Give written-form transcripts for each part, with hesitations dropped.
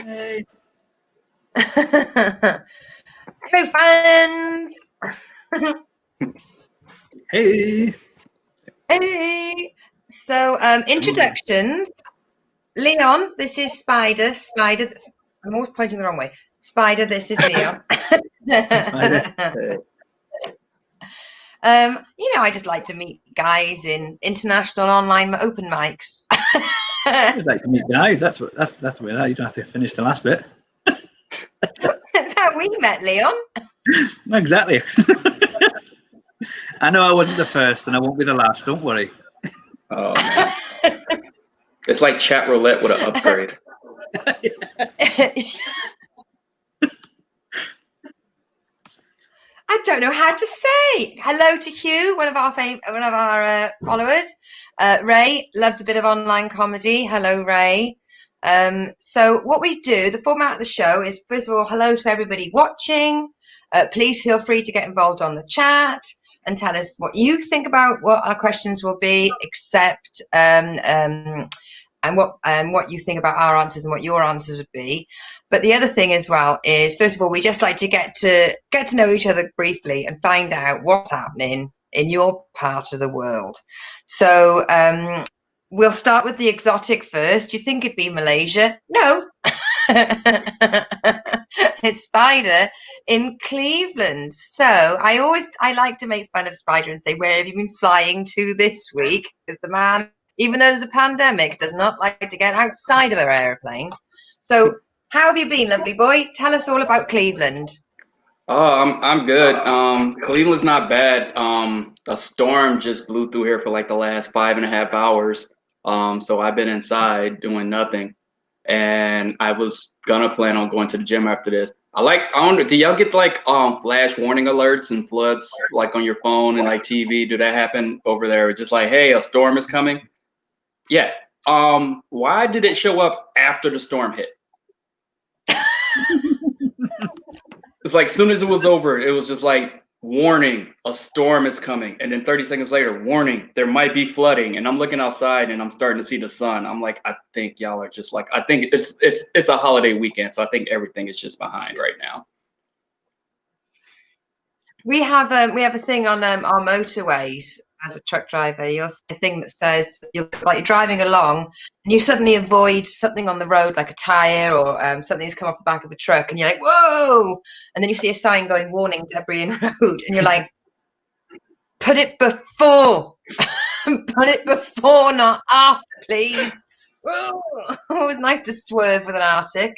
Hey. Hello, fans. Hey. Hey. So, introductions. Leon, this is Spider. I'm always pointing the wrong way. Spider, this is Leon. Spider. I just like to meet guys in international online open mics. I just like to meet guys. That's where you don't have to finish the last bit. That's how we met, Leon. Exactly. I know I wasn't the first, and I won't be the last. Don't worry. Oh man, it's like chat roulette with an upgrade. I don't know how to say hello to Hugh, one of our followers. Ray loves a bit of online comedy. Hello, Ray. So what we do, the format of the show is, first of all, hello to everybody watching. Please feel free to get involved on the chat and tell us what you think about what our questions will be, and what you think about our answers and what your answers would be. But the other thing as well is, first of all, we just like to get to know each other briefly and find out what's happening in your part of the world. So we'll start with the exotic first. Do you think it'd be Malaysia? No. It's Spider in Cleveland. So I like to make fun of Spider and say, where have you been flying to this week? Because the man, even though there's a pandemic, does not like to get outside of her airplane. So how have you been, lovely boy? Tell us all about Cleveland. Oh, I'm good. Cleveland's not bad. A storm just blew through here for like the last 5.5 hours. So I've been inside doing nothing, and I was gonna plan on going to the gym after this. Do y'all get like flash warning alerts and floods like on your phone and like TV? Do that happen over there? Just like, hey, a storm is coming. Yeah. Why did it show up after the storm hit? It's like, as soon as it was over, it was just like, warning, a storm is coming. And then 30 seconds later, warning, there might be flooding. And I'm looking outside and I'm starting to see the sun. I'm like, I think y'all are just like, I think it's a holiday weekend. So I think everything is just behind right now. We have a thing on our motorways as a truck driver. You'll see a thing that says you're driving along and you suddenly avoid something on the road, like a tire or something's come off the back of a truck, and you're like, whoa! And then you see a sign going, warning, debris in road, and you're like, put it before, not after, please. Whoa. It was nice to swerve with an Arctic.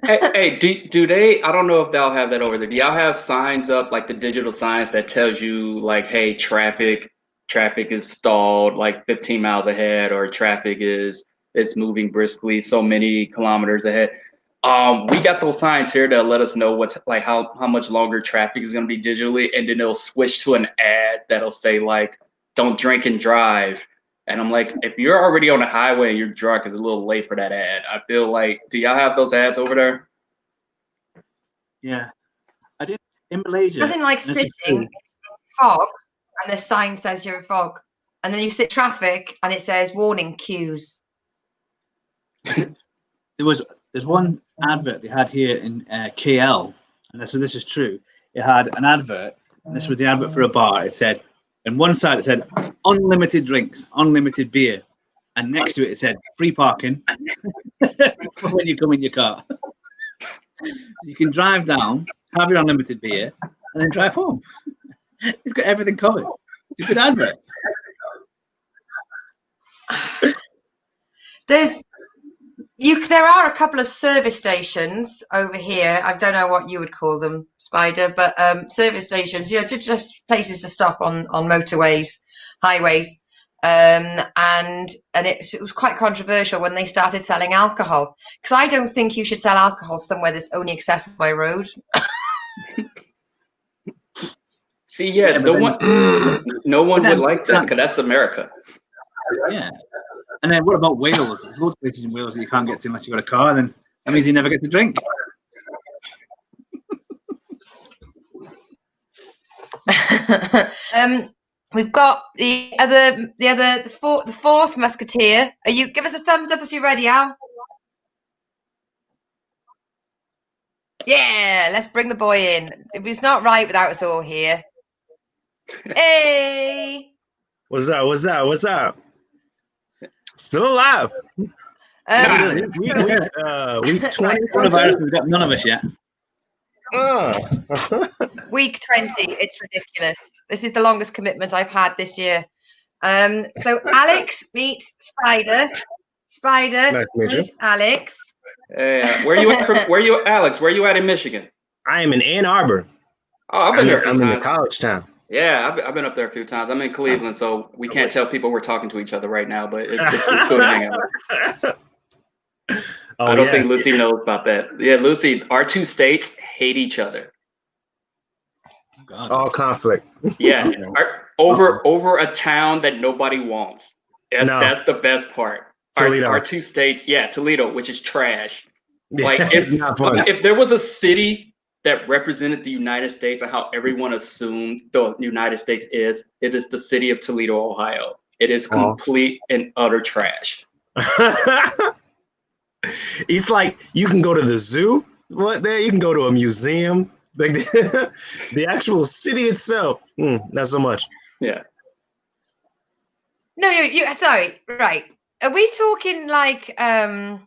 Hey, do they? I don't know if they'll have that over there. Do y'all have signs up, like the digital signs that tells you like, hey, traffic is stalled like 15 miles ahead, or traffic is moving briskly so many kilometers ahead? We got those signs here that let us know what's like how much longer traffic is going to be digitally, and then it'll switch to an ad that'll say like, don't drink and drive. And I'm like, if you're already on the highway and you're drunk, it's a little late for that ad. I feel like, do y'all have those ads over there? Yeah, I did in Malaysia. Nothing like sitting in fog and the sign says you're in fog, and then you sit traffic and it says warning queues. There's one advert they had here in KL, and this is true. It had an advert, and this was the advert for a bar. It said, on one side it said unlimited drinks, unlimited beer, and next to it said free parking for when you come in your car. You can drive down, have your unlimited beer, and then drive home. It's got everything covered. It's a good advert. There are a couple of service stations over here. I don't know what you would call them, Spider, but service stations, just places to stop on motorways, highways. And it was quite controversial when they started selling alcohol, because I don't think you should sell alcohol somewhere that's only accessible by road. See, yeah, no one would like that, because that's America. Yeah. And then what about Wales? There's loads of places in Wales that you can't get to unless you've got a car, then that means you never get to drink. We've got the fourth musketeer. Give us a thumbs up if you're ready, Al. Yeah, let's bring the boy in. If it's not right without us all here. Hey. What's up? What's up? What's up? Still alive. Week 20. Coronavirus, we've got none of us yet. Week 20. It's ridiculous. This is the longest commitment I've had this year. So Alex meet Spider. Spider Nice to meet you. meet Alex. Hey, where you at? Where you, Alex? Where you at in Michigan? I am in Ann Arbor. Oh, I've been there a few I'm in the times. college town. Yeah, I've been up there a few times. I'm in Cleveland, so we can't tell people we're talking to each other right now, but it's cool to hang out. I don't think Lucy knows about that. Yeah, Lucy, our two states hate each other. God. All conflict. Yeah, over a town that nobody wants. That's the best part. Our two states, Toledo, which is trash. Like if there was a city that represented the United States and how everyone assumed the United States is, it is the city of Toledo, Ohio. It is complete and utter trash. It's like you can go to the zoo. What there? You can go to a museum. Like the actual city itself, not so much. Yeah. No, you sorry, right. Are we talking like I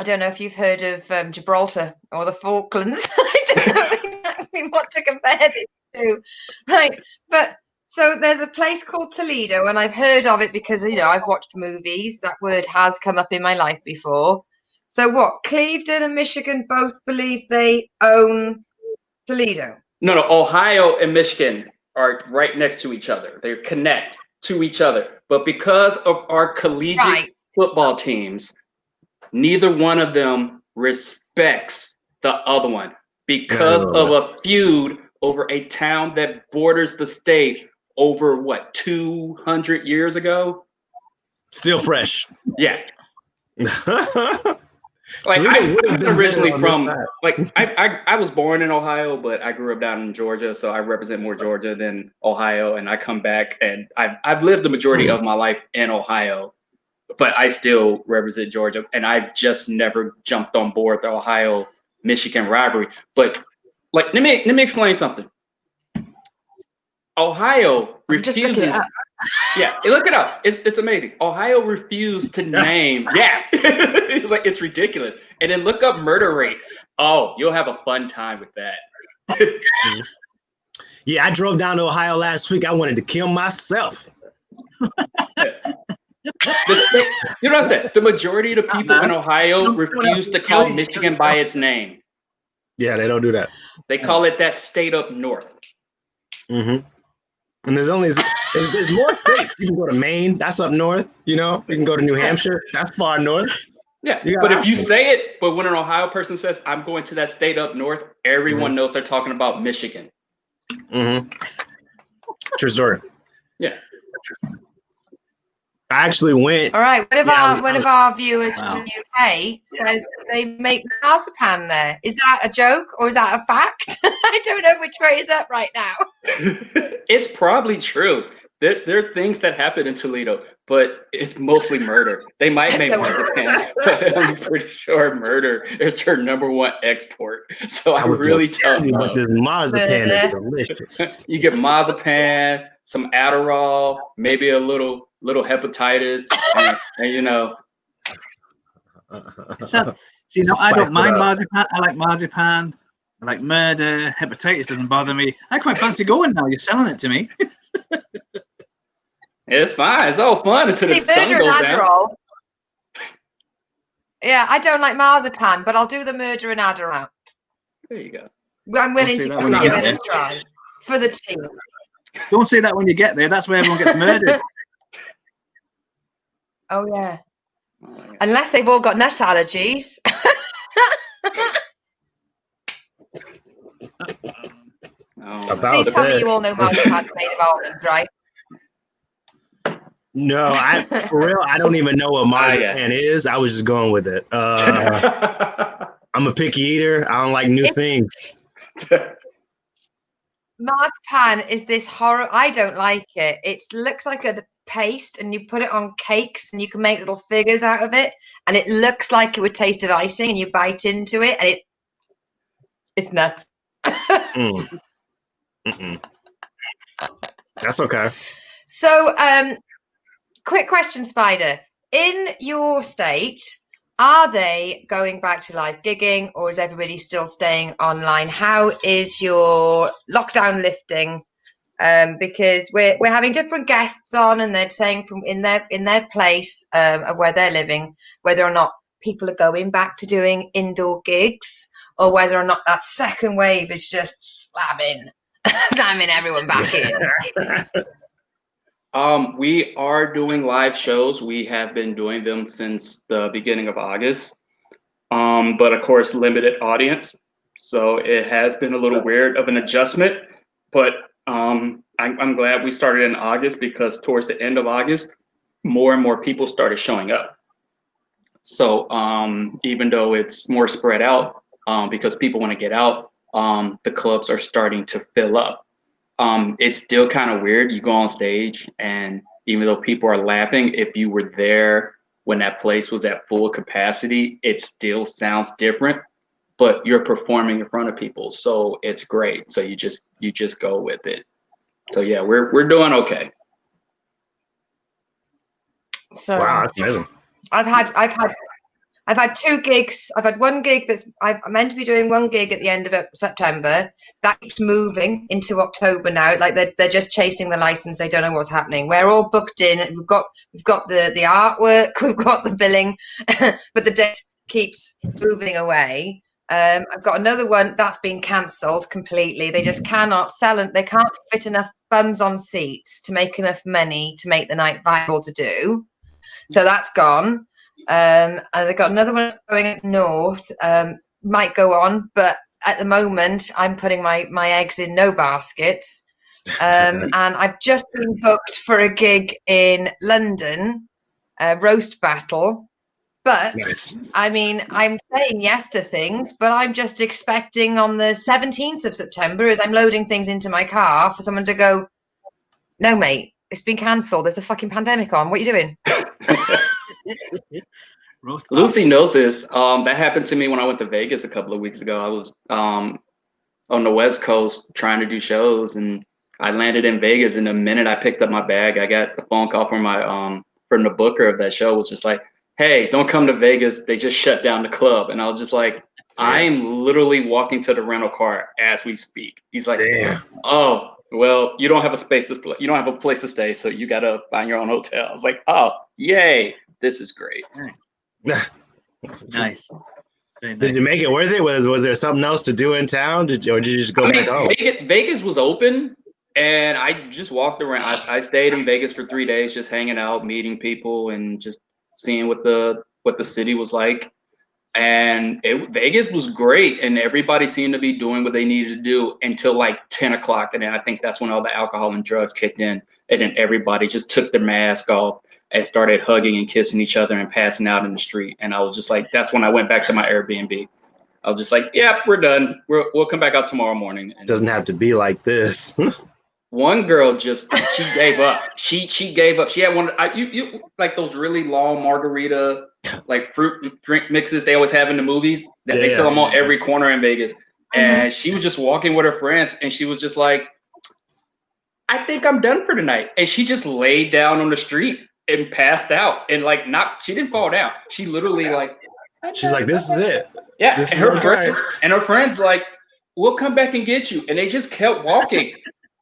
don't know if you've heard of Gibraltar or the Falklands. I don't know exactly what to compare this to. Right. But so there's a place called Toledo, and I've heard of it because, I've watched movies. That word has come up in my life before. So what? Cleveland and Michigan both believe they own Toledo? No. Ohio and Michigan are right next to each other. They connect to each other. But because of our collegiate football teams, neither one of them respects the other one because of a feud over a town that borders the state over 200 years ago? Still fresh. Yeah. Like I'm originally from I was born in Ohio, but I grew up down in Georgia, so I represent more Georgia than Ohio. And I come back, and I've lived the majority of my life in Ohio, but I still represent Georgia, and I've just never jumped on board the Ohio-Michigan rivalry. But let me explain something. Ohio refuses. Yeah, look it up. It's amazing. Ohio refused to name. Yeah, it's ridiculous. And then look up murder rate. Oh, you'll have a fun time with that. Yeah, I drove down to Ohio last week. I wanted to kill myself. You know what? The majority of the people in Ohio refuse to call Michigan by its name. Yeah, they don't do that. They call it that state up north. Mm-hmm. And there's more states. You can go to Maine, that's up north. You can go to New Hampshire, that's far north. Yeah, but if you say it, but when an Ohio person says, I'm going to that state up north, everyone knows they're talking about Michigan. Mm-hmm. True story. Yeah. I actually went. All right. One of our viewers from the UK says they make marzipan there. Is that a joke or is that a fact? I don't know which way is up right now. It's probably true. There are things that happen in Toledo, but it's mostly murder. They might make marzipan, but I'm pretty sure murder is their number one export. So I really tell you, this marzipan is delicious. You get marzipan, some Adderall, maybe a little hepatitis, and See, I don't mind marzipan. I like marzipan. I like murder. Hepatitis doesn't bother me. I quite fancy going now. You're selling it to me. It's fine. It's all fun until the sun goes down. Yeah, I don't like marzipan, but I'll do the murder and Adderall. There you go. I'm willing to give it a try for the team. Don't say that when you get there. That's where everyone gets murdered. Oh, yeah. Unless they've all got nut allergies. Please tell me you all know marzipan's made of almonds, right? No, for real, I don't even know what marzipan is. I was just going with it. I'm a picky eater. I don't like new things. Marzipan is this horror. I don't like it. It looks like a paste, and you put it on cakes, and you can make little figures out of it, and it looks like it would taste of icing, and you bite into it, and It's nuts. Mm. Mm-mm. That's okay. So, quick question, Spider. In your state, are they going back to live gigging, or is everybody still staying online? How is your lockdown lifting? Because we're having different guests on, and they're saying from in their place of where they're living, whether or not people are going back to doing indoor gigs, or whether or not that second wave is just slamming everyone back in. We are doing live shows. We have been doing them since the beginning of August, but of course, limited audience. So it has been a little weird of an adjustment, but I'm glad we started in August, because towards the end of August, more and more people started showing up. So even though it's more spread out, because people want to get out, the clubs are starting to fill up. It's still kind of weird. You go on stage, and even though people are laughing, if you were there when that place was at full capacity, it still sounds different, but you're performing in front of people. So it's great. So you just go with it. So yeah, we're doing okay. So Wow, that's amazing. I've had 2 gigs. I've had one gig I'm meant to be doing one gig at the end of September. That keeps moving into October now. Like they're just chasing the license. They don't know what's happening. We're all booked in. We've got the artwork. We've got the billing, but the date keeps moving away. I've got another one that's been cancelled completely. They just cannot sell it. They can't fit enough bums on seats to make enough money to make the night viable to do. So that's gone. And they've got another one going up north. Might go on, but at the moment I'm putting my eggs in no baskets. And I've just been booked for a gig in London, Roast Battle. But Nice. I mean, I'm saying yes to things, but I'm just expecting on the 17th of September, as I'm loading things into my car, for someone to go, "No, mate, it's been cancelled. There's a fucking pandemic on. What are you doing?" Lucy knows this. That happened to me when I went to Vegas a couple of weeks ago. I was on the West Coast trying to do shows, and I landed in Vegas. And the minute I picked up my bag, I got a phone call from from the booker of that show. Was just like, "Hey, don't come to Vegas. They just shut down the club." And I was just like, "I'm literally walking to the rental car as we speak." He's like, Damn. "Oh, well, you don't have a you don't have a place to stay, so you got to find your own hotel." I was like, "Oh, yay! This is great." Nice. Very nice. Did you make it worth it? Was there something else to do in town? Or did you just go back home? Vegas was open, and I just walked around. I stayed in Vegas for 3 days, just hanging out, meeting people, and just seeing what the city was like. And Vegas was great, and everybody seemed to be doing what they needed to do until like 10 o'clock. And then I think that's when all the alcohol and drugs kicked in, and then everybody just took their mask off and started hugging and kissing each other and passing out in the street. And I was just like, that's when I went back to my Airbnb. I was just like, yeah, we're done. We'll come back out tomorrow morning. And it doesn't have to be like this. one girl she gave up. She gave up. She had one. You like those really long margarita, like fruit drink mixes they always have in the movies that they sell them on every corner in Vegas. And she was just walking with her friends, and she was just like, I think I'm done for tonight. And she just laid down on the street and passed out, and like she didn't fall down. She literally like, she's like, this is it. Yeah. This And her friends like, we'll come back and get you. And they just kept walking.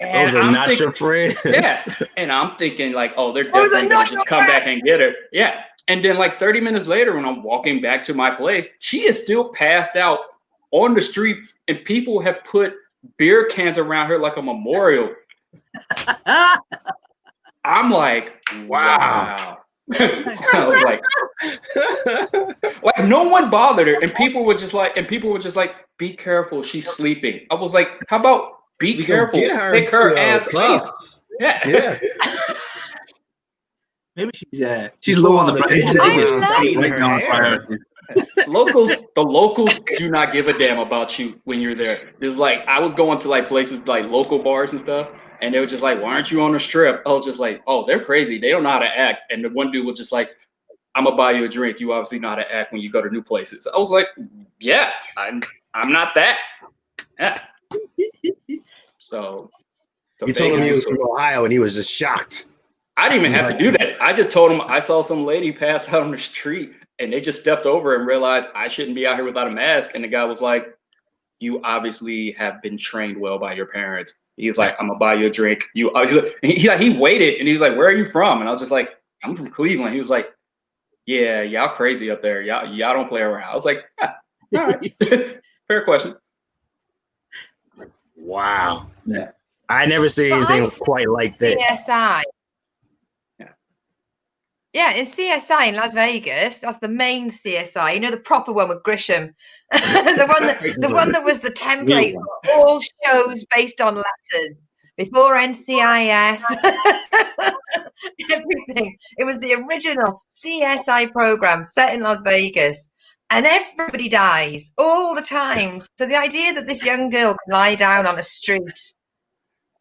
And those are not your friends. Yeah. And I'm thinking like, oh, they're definitely gonna just come back and get her. Yeah. And then like 30 minutes later, when I'm walking back to my place, she is still passed out on the street, and people have put beer cans around her like a memorial. I'm like, wow. I was like no one bothered her, and people were just like, be careful, she's sleeping. I was like, how about be careful, pick her ass up. Yeah. Maybe she's low on the priority. The locals do not give a damn about you when you're there. It's like I was going to like places like local bars and stuff, and they were just like, why aren't you on the strip? I was just like, oh, they're crazy. They don't know how to act. And the one dude was just like, I'm gonna buy you a drink. You obviously know how to act when you go to new places. I was like, yeah, I'm not that. Yeah. So You told him he was from Ohio, and he was just shocked. I didn't even have to do that. I just told him I saw some lady pass out on the street, and they just stepped over and realized I shouldn't be out here without a mask. And the guy was like, "You obviously have been trained well by your parents." He's like, "I'm gonna buy you a drink." He waited, and he was like, "Where are you from?" And I was just like, "I'm from Cleveland." He was like, "Yeah, y'all crazy up there. Y'all don't play around." I was like, "Yeah, all right, fair question." Wow. Yeah. I never seen anything quite like that. CSI. Yeah, in CSI in Las Vegas, that's the main CSI. You know, the proper one with Grisham, the one that was the template for all shows based on letters before NCIS, everything. It was the original CSI program set in Las Vegas, and everybody dies all the time. So the idea that this young girl can lie down on a street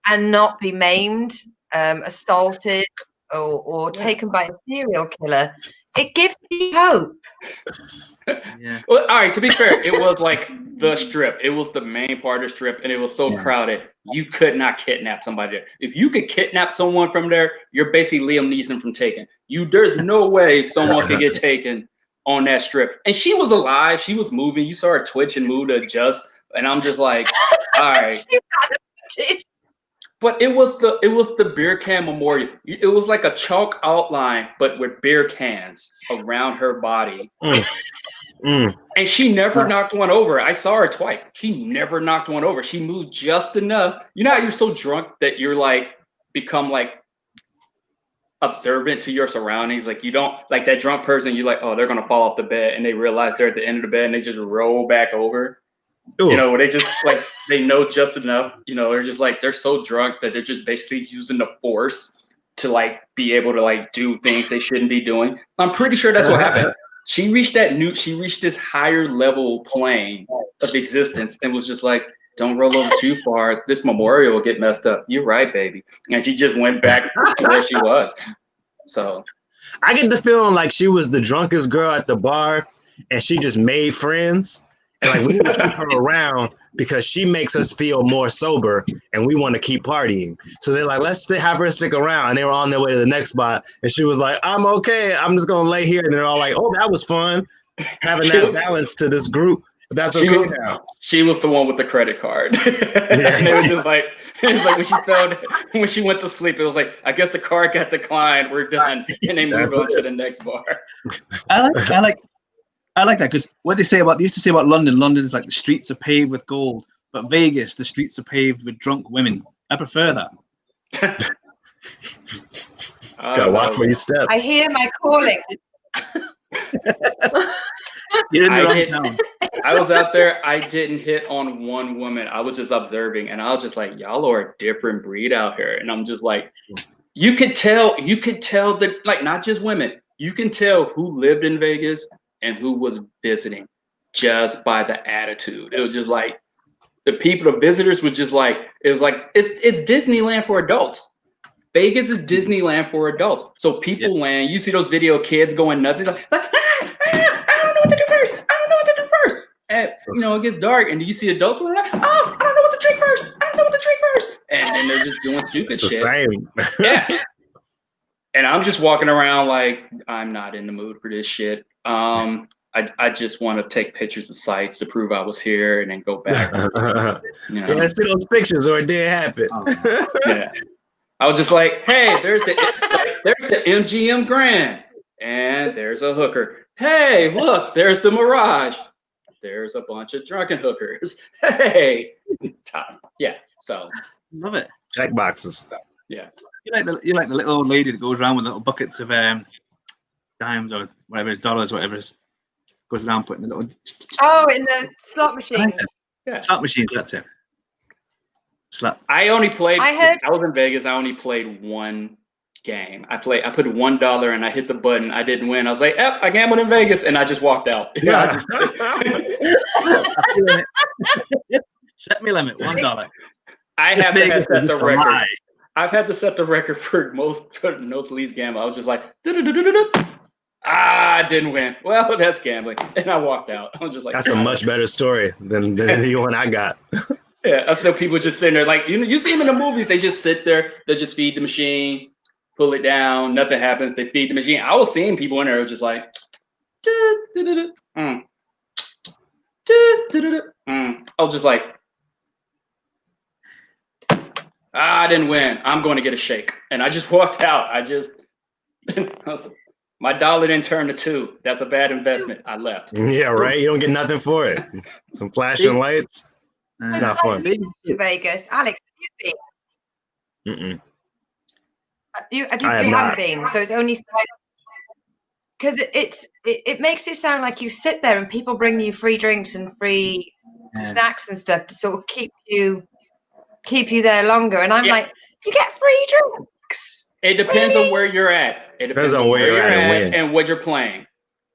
and not be maimed, assaulted, or taken by a serial killer, it gives me hope. Yeah. Well, all right, to be fair, it was like the strip. It was the main part of the strip, and it was so crowded. You could not kidnap somebody there. If you could kidnap someone from there, you're basically Liam Neeson from Taken. There's no way someone could get taken on that strip. And she was alive. She was moving. You saw her twitch and move to adjust. And I'm just like, all right. But it was the beer can memorial. It was like a chalk outline, but with beer cans around her body. And she never knocked one over. I saw her twice. She never knocked one over. She moved just enough. You know how you're so drunk that you're like become like observant to your surroundings. Like you don't like that drunk person. You're like, oh, they're gonna fall off the bed, and they realize they're at the end of the bed, and they just roll back over. Ooh. You know, they just like they know just enough. You know, they're just like they're so drunk that they're just basically using the force to like be able to like do things they shouldn't be doing. I'm pretty sure that's what happened. She reached this higher level plane of existence and was just like, don't roll over too far. This memorial will get messed up. You're right, baby. And she just went back to where she was. So I get the feeling like she was the drunkest girl at the bar and she just made friends. And like we need to keep her around because she makes us feel more sober and we want to keep partying. So they're like, let's have her stick around. And they were on their way to the next spot. And she was like, I'm okay. I'm just going to lay here. And they're all like, oh, that was fun. Having that balance to this group. But that's okay now. She was the one with the credit card. And they were just like, it was like when she went to sleep, it was like, I guess the card got declined. We're done. And they moved on to the next bar. I like that because what they used to say about London is like the streets are paved with gold, but Vegas, the streets are paved with drunk women. I prefer that. Gotta watch where you step. I hear my calling. I was out there. I didn't hit on one woman. I was just observing, and I was just like, y'all are a different breed out here. And I'm just like, you could tell that, like, not just women. You can tell who lived in Vegas and who was visiting just by the attitude. It was just like the visitors was just like, it was like, it's Disneyland for adults. Vegas is Disneyland for adults. So people land, you see those video kids going nuts. It's like I don't know what to do first. I don't know what to do first. And, you know, it gets dark and you see adults who are like, oh, I don't know what to drink first. I don't know what to drink first. And then they're just doing stupid shit. Yeah. And I'm just walking around like, I'm not in the mood for this shit. I just want to take pictures of sites to prove I was here and then go back. You know? Yeah, see those pictures or it didn't happen. Yeah. I was just like, hey, there's the MGM Grand. And there's a hooker. Hey, look, there's the Mirage. There's a bunch of drunken hookers. Hey. Yeah. So love it. Check boxes. So, yeah. You like the little old lady that goes around with little buckets of dimes or whatever it is, dollars, whatever it is. Goes around putting the little. Oh, in the slot machines. Yeah. Slot machines, that's it. Slots. I only played. I was in Vegas. I only played one game. I put $1 and I hit the button. I didn't win. I was like, I gambled in Vegas, and I just walked out. Yeah. Set me limit $1. I have to set the record. I've had to set the record for most least gamble. I was just like, I didn't win. Well, that's gambling, and I walked out. I was just like, that's a much better story than the one I got. Yeah, I saw people just sitting there, like you see them in the movies. They just sit there. They just feed the machine, pull it down. Nothing happens. They feed the machine. I was seeing people in there just like, I was just like, I didn't win. I'm going to get a shake, and I just walked out. I was like, my dollar didn't turn to 2. That's a bad investment. I left. Yeah, right. You don't get nothing for it. Some flashing lights. It's not fun. To Vegas, Alex, have you been? You haven't been, so it's only because it makes it sound like you sit there and people bring you free drinks and free snacks and stuff to sort of keep you there longer. And I'm like, you get free drinks. It depends on where you're at. It depends on where you're at and what you're playing.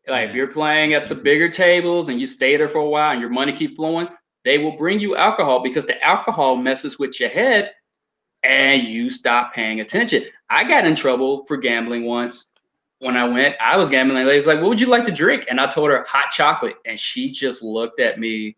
Like if you're playing at the bigger tables and you stay there for a while and your money keep flowing, they will bring you alcohol because the alcohol messes with your head and you stop paying attention. I got in trouble for gambling once. When I went, I was gambling. Lady was like, "What would you like to drink?" And I told her hot chocolate, and she just looked at me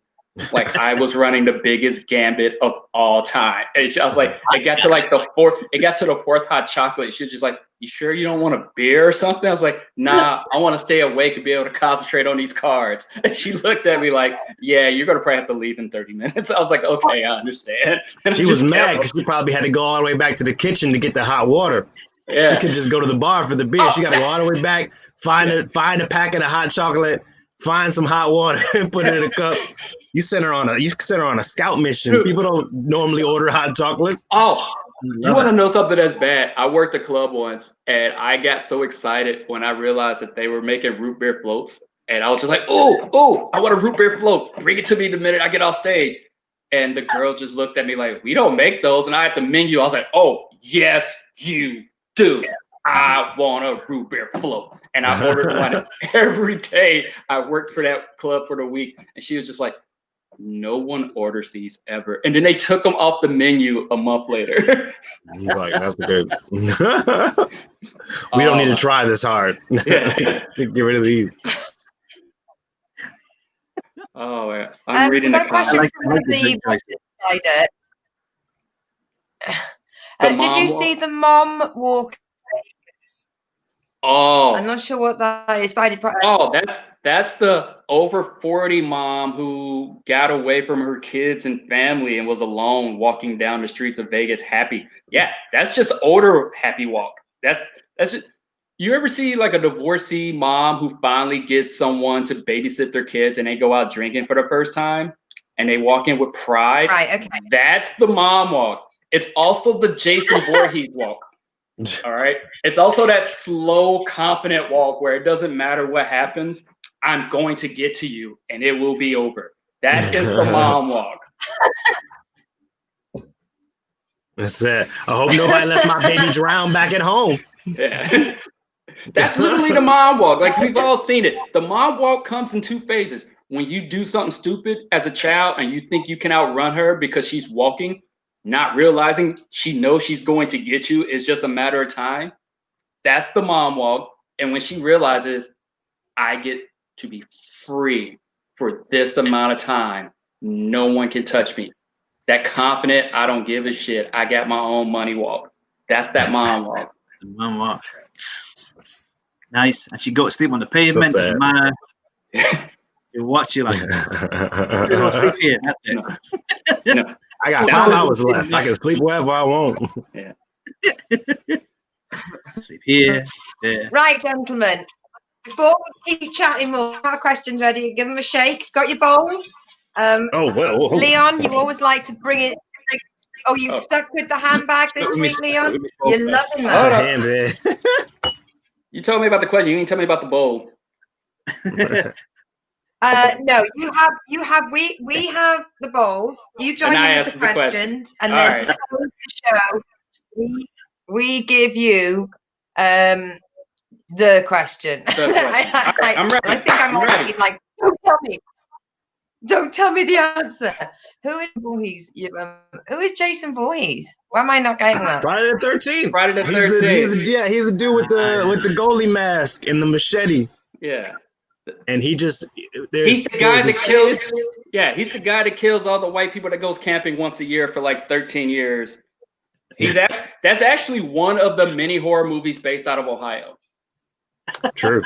like I was running the biggest gambit of all time. And I was like, it got to the fourth hot chocolate. She was just like, "You sure you don't want a beer or something?" I was like, "Nah, I want to stay awake and be able to concentrate on these cards." And she looked at me like, "Yeah, you're gonna probably have to leave in 30 minutes." I was like, "Okay, I understand." And she was mad because she probably had to go all the way back to the kitchen to get the hot water. Yeah. She could just go to the bar for the beer. She got to go all the way back, find a packet of hot chocolate, find some hot water, and put it in a cup. You sent her on a scout mission. Dude. People don't normally order hot chocolates. Oh, you want to know something that's bad? I worked a club once, and I got so excited when I realized that they were making root beer floats, and I was just like, "Oh, I want a root beer float. Bring it to me the minute I get off stage." And the girl just looked at me like, "We don't make those." And I had the menu. I was like, "Oh, yes, you do. I want a root beer float." And I ordered one every day. I worked for that club for the week, and she was just like, "No one orders these ever." And then they took them off the menu a month later. He's like, "That's good. We don't need to try this hard to get rid of these." Oh, man. I'm reading the question from the Spider. Did you see the mom walk? Oh, I'm not sure what that is, but I did. Oh, that's the over 40 mom who got away from her kids and family and was alone walking down the streets of Vegas happy. Yeah, that's just older happy walk. That's just, you ever see like a divorcee mom who finally gets someone to babysit their kids and they go out drinking for the first time and they walk in with pride? Right, okay. That's the mom walk. It's also the Jason Voorhees walk. All right. It's also that slow, confident walk where it doesn't matter what happens. I'm going to get to you and it will be over. That is the mom walk. That's it. I hope nobody lets my baby drown back at home. Yeah. That's literally the mom walk. Like we've all seen it. The mom walk comes in 2 phases. When you do something stupid as a child and you think you can outrun her because she's walking, not realizing she knows she's going to get you, it's just a matter of time. That's the mom walk. And when she realizes I get to be free for this amount of time, no one can touch me. That confident, I don't give a shit, I got my own money walk. That's that mom walk. The mom walk. Nice. And she'd go to sleep on the pavement. So Man, you watch you like, you're gonna sleep here. That's it. No. I got 5 hours left. I can sleep wherever I want. Yeah. Sleep here. There. Right, gentlemen. Before we keep chatting more, our questions ready. Give them a shake. Got your bowls? Leon, you always like to bring it. Oh, you stuck with the handbag this week, Leon? You're loving that. You told me about the question. You didn't tell me about the bowl. No, you have. We have the bowls. You join in with the questions, and then to close the show, we give you the question. I'm ready. I think I'm ready. Like, don't tell me the answer. Who is Voorhees? Who is Jason Voorhees? Why am I not getting that? Friday the 13th. Friday the 13th. He's the dude with the goalie mask and the machete. Yeah. And he just he's the guy that killed. Yeah, he's the guy that kills all the white people that goes camping once a year for like 13 years. That's actually one of the many horror movies based out of Ohio. True.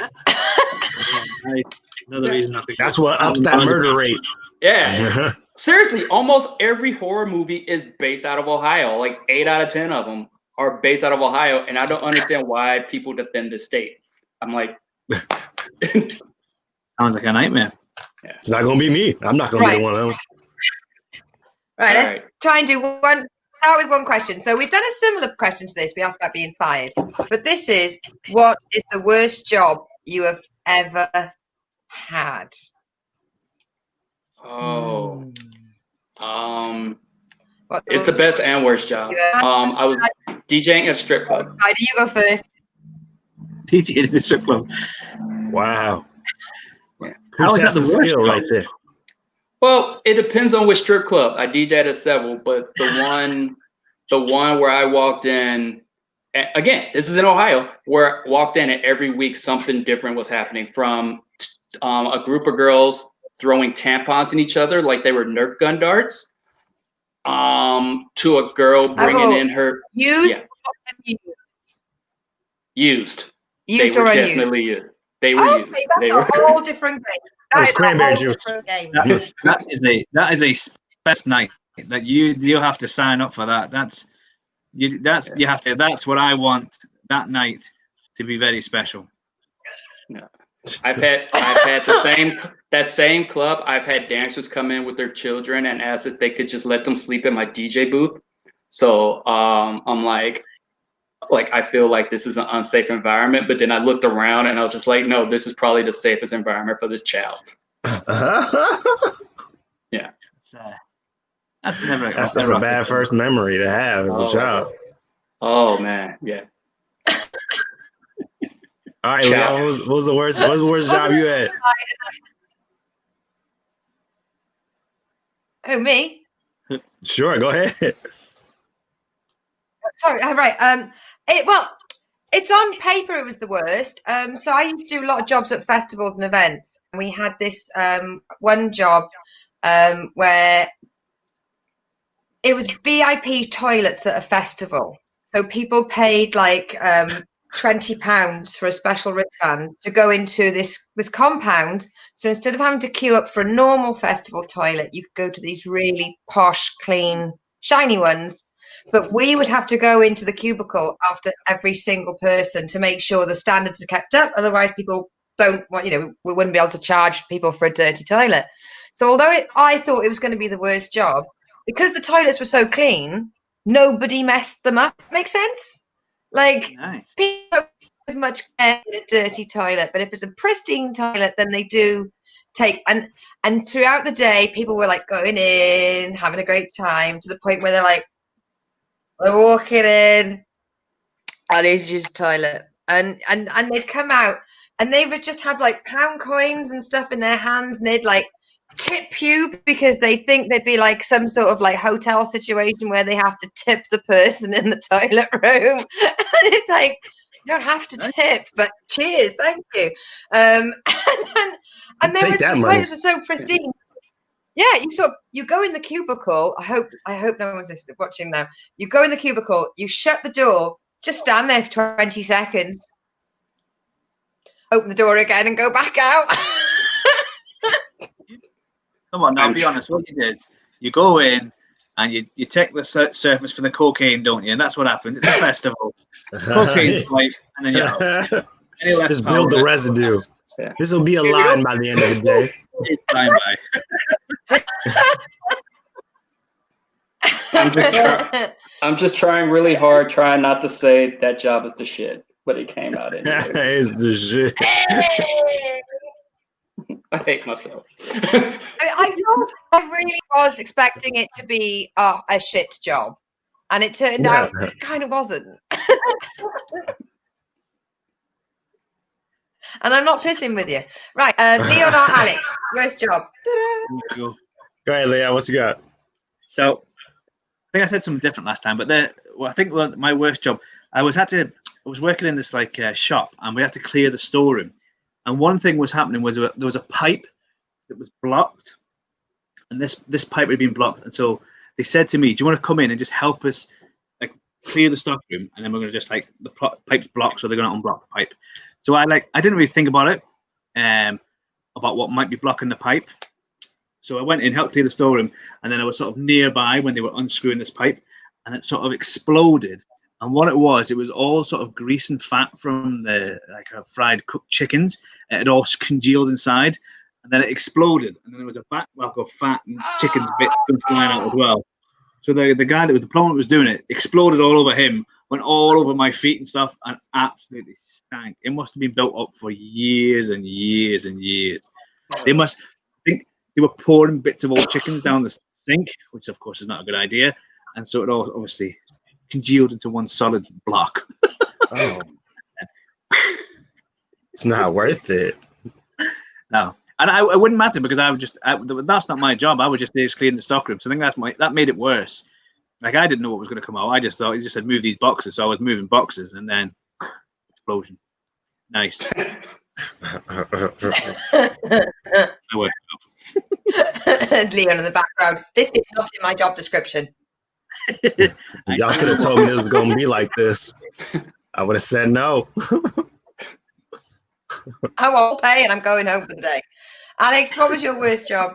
Another reason not to. That's what ups that murder rate. Yeah. Seriously, almost every horror movie is based out of Ohio. Like 8 out of 10 of them are based out of Ohio, and I don't understand why people defend the state. I'm like, Sounds like a nightmare. It's not gonna be me. I'm not gonna be the one of them. Right, let's try and do one. Start with one question. So we've done a similar question to this. We asked about being fired, but this is: what is the worst job you have ever had? oh, it's the best and worst job. I was DJing at a strip club. Right, you go first. Teaching in the strip club. Wow. How Who's is that that's the the worst skill job? right there? Well, it depends on which strip club. I DJed at several, but the one where I walked in, again, this is in Ohio, where I walked in and every week something different was happening, from a group of girls throwing tampons in each other like they were Nerf gun darts, to a girl bringing in her Used, used. used They or were unused? definitely used. They were used. Okay, that's They a were. whole different game. That was That is a cranberry whole juice. different game. That is a best night that you have to sign up for that. You have to. That's what I want that night to be very special. No. I've had that same club. I've had dancers come in with their children and ask if they could just let them sleep in my DJ booth. So I'm like I feel like this is an unsafe environment. But then I looked around and I was just like, no, this is probably the safest environment for this child. Yeah, That's never. That's a bad first memory to have as a child. Oh man, yeah. All right, Leon, what was the worst job you had? Oh, me? Sure, go ahead. Sorry, right. It's on paper it was the worst. So I used to do a lot of jobs at festivals and events, and we had this one job where it was VIP toilets at a festival. So people paid like £20 for a special wristband to go into this compound. So instead of having to queue up for a normal festival toilet, you could go to these really posh, clean, shiny ones. But we would have to go into the cubicle after every single person to make sure the standards are kept up. Otherwise, people don't want, we wouldn't be able to charge people for a dirty toilet. So although I thought it was going to be the worst job, because the toilets were so clean, nobody messed them up. Makes sense? Like, Nice. people don't put as much care in a dirty toilet, but if it's a pristine toilet, then they do take, and throughout the day, people were like going in, having a great time, to the point where they're walking in, I need to use the toilet. And they'd come out and they would just have like pound coins and stuff in their hands, and they'd like tip you because they think there'd be like some sort of like hotel situation where they have to tip the person in the toilet room. And it's like, you don't have to tip, but cheers, thank you. And then the toilets were so pristine. Yeah, you go in the cubicle. I hope no one's watching now. You go in the cubicle, you shut the door, just stand there for 20 seconds, open the door again and go back out. Come on, now be honest. What you did, you go in and you take the surface for the cocaine, don't you? And that's what happens. It's a festival. Cocaine's white, and then you're out. Anyway, just build the residue. Yeah. This will be a line by the end of the day. I'm just trying really hard, trying not to say that job is the shit, but it came out anyway. It's the shit. I hate myself. I really was expecting it to be a shit job, and it turned out it kind of wasn't. And I'm not pissing with you. Right, Leon or Alex, worst job. Go ahead, Leon, what's you got? So, I think I said something different last time, but I think my worst job, I was working in this shop, and we had to clear the storeroom. And one thing was happening was there was a pipe that was blocked, and this pipe had been blocked. And so they said to me, "Do you want to come in and just help us like clear the stock room, and then we're going to just like the pipe's blocked, so they're going to unblock the pipe." So I didn't really think about it, about what might be blocking the pipe. So I went in, helped clear the storeroom, and then I was sort of nearby when they were unscrewing this pipe, and it sort of exploded. And what it was all sort of grease and fat from the fried cooked chickens. It had all congealed inside, and then it exploded, and then there was a backlog of fat and chicken bits flying out as well. So the guy that was the plumber that was doing it exploded all over him, went all over my feet and stuff, and absolutely stank. It must have been built up for years and years and years. They must think they were pouring bits of old chickens down the sink, which of course is not a good idea, and so it all obviously congealed into one solid block. Oh. It's not worth it. No. And it wouldn't matter because that's not my job. I was just cleaning the stockroom. So I think that made it worse. Like I didn't know what was going to come out. I just thought he just said move these boxes. So I was moving boxes, and then explosion. Nice. I worked There's Leon in the background. This is not in my job description. Y'all could have told me it was going to be like this. I would have said no. I won't pay, and I'm going home for the day. Alex, what was your worst job?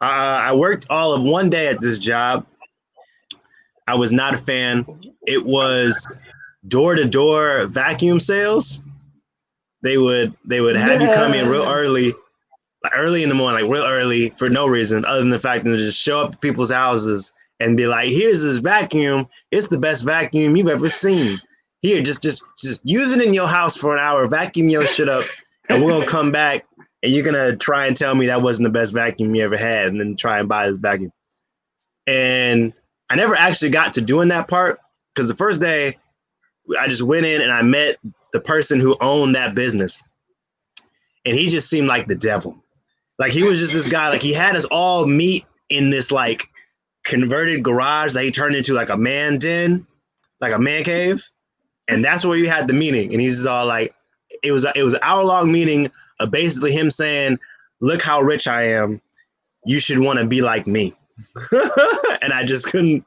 I worked all of one day at this job. I was not a fan. It was door-to-door vacuum sales. They would have you come in real early, like early in the morning, like real early for no reason other than the fact that they just show up to people's houses and be like, "Here's this vacuum. It's the best vacuum you've ever seen. Here, just use it in your house for an hour, vacuum your shit up, and we're gonna come back and you're gonna try and tell me that wasn't the best vacuum you ever had, and then try and buy this vacuum." And I never actually got to doing that part because the first day I just went in and I met the person who owned that business, and he just seemed like the devil. Like he was just this guy. Like he had us all meet in this like converted garage that he turned into like a man den, like a man cave. And that's where you had the meeting. And he's just all like, it was an hour-long meeting of basically him saying, "Look how rich I am. You should want to be like me." And I just couldn't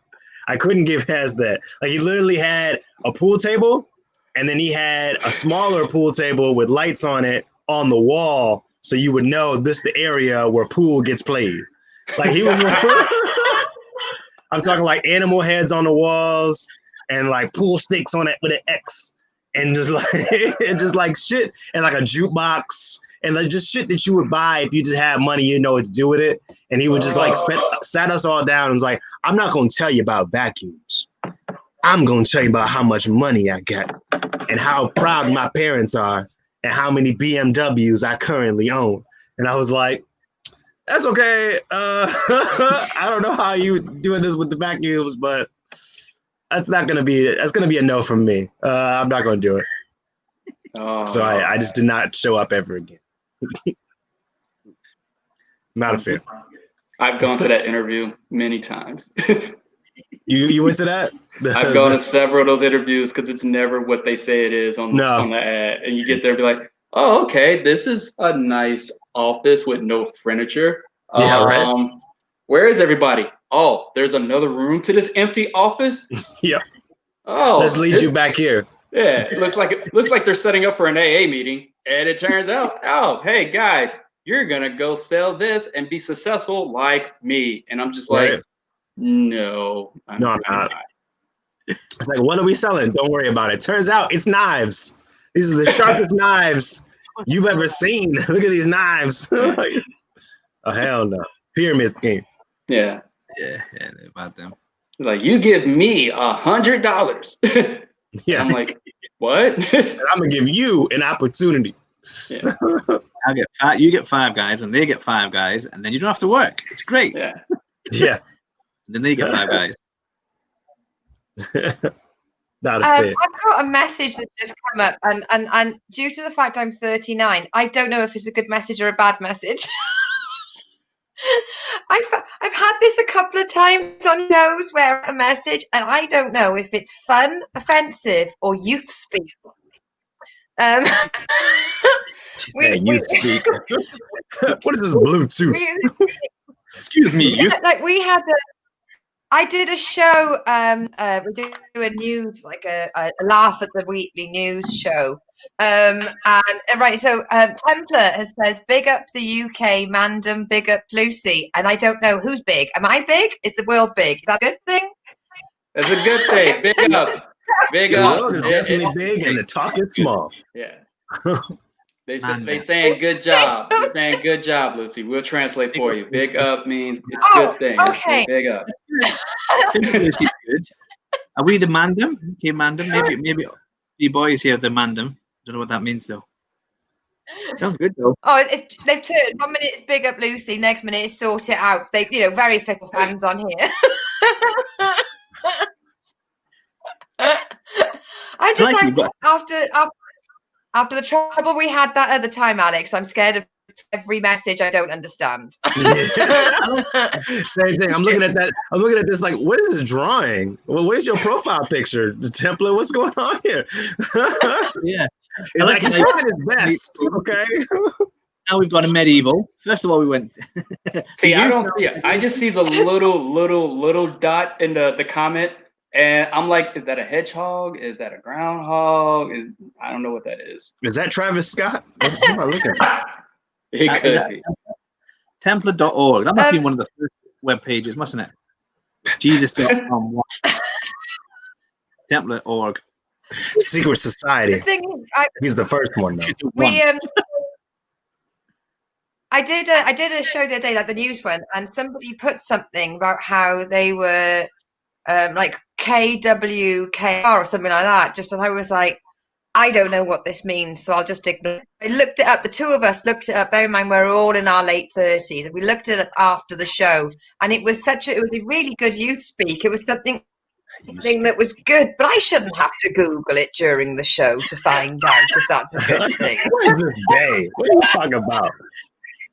give past that. Like he literally had a pool table, and then he had a smaller pool table with lights on it on the wall, so you would know this the area where pool gets played. Like he was I'm talking like animal heads on the walls, and like pool sticks on it with an X, and just like shit, and like a jukebox, and like just shit that you would buy if you just had money, you know what to do with it. And he would just like sat us all down and was like, "I'm not gonna tell you about vacuums. I'm gonna tell you about how much money I got, and how proud my parents are, and how many BMWs I currently own." And I was like, "That's okay. I don't know how you doing this with the vacuums, but that's gonna be a no from me. I'm not gonna do it." So I just did not show up ever again. Not a fan. I've gone to that interview many times. You went to that? I've gone to several of those interviews because it's never what they say it is on the ad. And you get there and be like, "Oh, okay, this is a nice office with no furniture. Yeah, right. Where is everybody? Oh, there's another room to this empty office." Yep. Oh, let's lead you back here. Yeah, it looks like they're setting up for an AA meeting, and it turns out, oh, hey guys, you're gonna go sell this and be successful like me. And I'm just like, no, I'm not. It's like, what are we selling? Don't worry about it. Turns out it's knives. These are the sharpest knives you've ever seen. Look at these knives. Oh, hell no. Pyramid scheme. Yeah. Yeah, about them. Like, you give me $100. Yeah. I'm like, what? And I'm gonna give you an opportunity. Yeah. You get 5 guys, and they get 5 guys, and then you don't have to work. It's great. Yeah. Yeah. And then they get 5 guys. Not a fit. I've got a message that just come up, and due to the fact I'm 39, I don't know if it's a good message or a bad message. I've had this a couple of times on shows where a message, and I don't know if it's fun, offensive, or youth speak. Youth speak. What is this Bluetooth? Excuse me. You Like we had I did a show. We do a news, like a laugh at the weekly news show. And right, so Templar says, "Big up the UK, Mandem. Big up Lucy." And I don't know who's big. Am I big? Is the world big? Is that a good thing? It's a good thing. Big up. Big The up. world is definitely big, and the talk is small. Yeah. They saying good job. They're saying good job, Lucy. We'll translate for you. Big up means it's a good thing. Okay. Big up. Lucy's good. Are we the Mandem? Okay, Mandem. Maybe the boys here the Mandem. Don't know what that means though. Sounds good though. Oh, they've turned. 1 minute it's big up Lucy, next minute it's sort it out. They, very fickle fans on here. I just after the trouble we had that other time, Alex, I'm scared of every message I don't understand. Same thing. I'm looking at that. I'm looking at this like, what is this drawing? Well, what is your profile picture? The template? What's going on here? Yeah. It's like he's trying his best. Okay. Now we've got a medieval. First of all, we went. See, I don't see it. I just see the little dot in the comment. And I'm like, is that a hedgehog? Is that a groundhog? I don't know what that is. Is that Travis Scott? What am I looking at? It could be. Templar.org. That must be one of the first web pages, mustn't it? Jesus.com. Templar.org. Secret Society. The thing is, He's the first one, though. I did a show the other day, like the news one, and somebody put something about how they were like KWKR or something like that. And I was like, I don't know what this means, so I'll just ignore it. I looked it up. The two of us looked it up. Bear in mind, we're all in our late 30s. We looked it up after the show, and it was a really good youth speak. It was something that was good, but I shouldn't have to Google it during the show to find out if that's a good thing. What is this day? What are you talking about?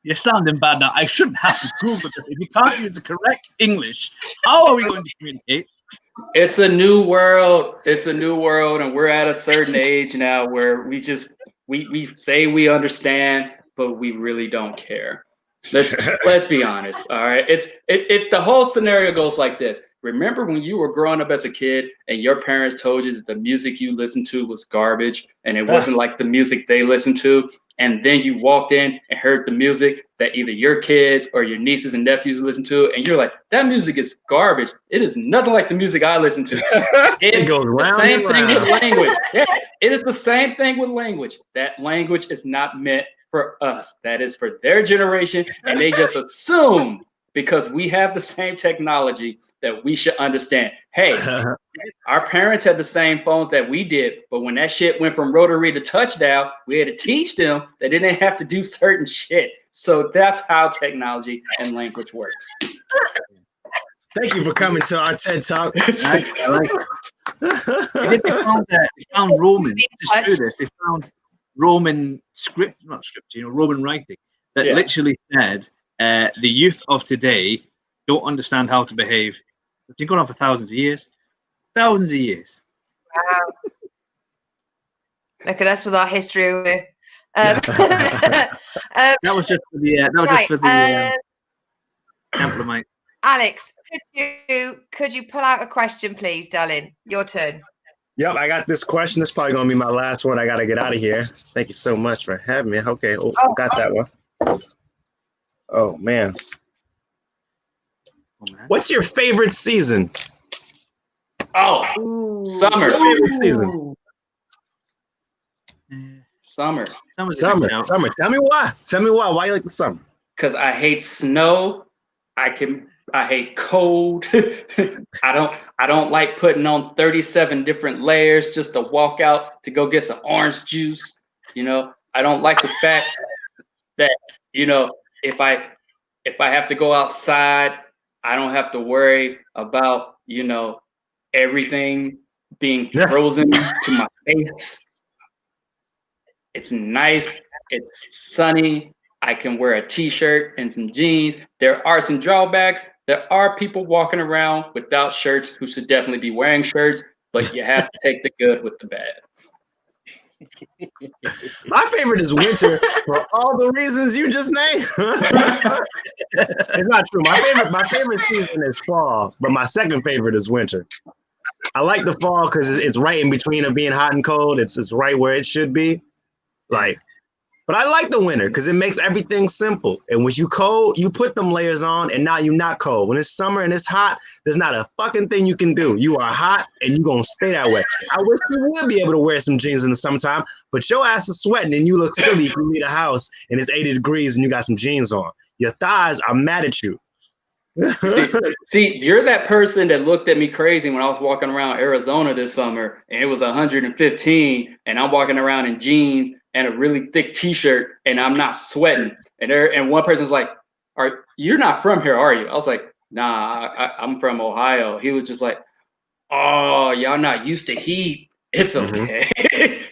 You're sounding bad now. I shouldn't have to Google it. If you can't use the correct English, how are we going to communicate? It's a new world. It's a new world, and we're at a certain age now where we say we understand, but we really don't care. Let's be honest. All right. It's the whole scenario goes like this. Remember when you were growing up as a kid and your parents told you that the music you listened to was garbage and it wasn't like the music they listened to, and then you walked in and heard the music that either your kids or your nieces and nephews listen to, and you're like, that music is garbage. It is nothing like the music I listen to. It's the same thing with language. Yeah, it is the same thing with language. That language is not meant for us. That is for their generation, and they just assume because we have the same technology that we should understand. Hey, our parents had the same phones that we did, but when that shit went from rotary to touchdown, we had to teach them that they didn't have to do certain shit. So that's how technology and language works. Thank you for coming to our TED Talk. I like it. They found Roman. They found Roman Roman writing that literally said the youth of today don't understand how to behave. It's been going on for thousands of years. Thousands of years. Wow. Look at us with our history. That was just for the Templar, mate. Alex, could you pull out a question, please, darling? Your turn. Yep, I got this question. This is probably gonna be my last one. I gotta get out of here. Thank you so much for having me. Okay, got that one. Oh man. What's your favorite season? Oh, summer. Favorite season. Summer. Summer. Tell me why. Why you like the summer? Because I hate snow. I hate cold. I don't like putting on 37 different layers just to walk out to go get some orange juice. I don't like the fact that, if I have to go outside, I don't have to worry about, everything being frozen to my face. It's nice. It's sunny. I can wear a t-shirt and some jeans. There are some drawbacks. There are people walking around without shirts who should definitely be wearing shirts, but you have to take the good with the bad. My favorite is winter for all the reasons you just named. It's not true. My favorite season is fall, but my second favorite is winter. I like the fall because it's right in between of being hot and cold. It's right where it should be. Like, but I like the winter because it makes everything simple. And when you cold, you put them layers on, and now you're not cold. When it's summer and it's hot, there's not a fucking thing you can do. You are hot, and you're gonna stay that way. I wish you would be able to wear some jeans in the summertime, but your ass is sweating, and you look silly if you leave the house and it's 80 degrees and you got some jeans on. Your thighs are mad at you. See, you're that person that looked at me crazy when I was walking around Arizona this summer and it was 115 and I'm walking around in jeans and a really thick t-shirt and I'm not sweating. And one person's like, you're not from here, are you? I was like, nah, I'm from Ohio. He was just like, oh, y'all not used to heat. It's okay.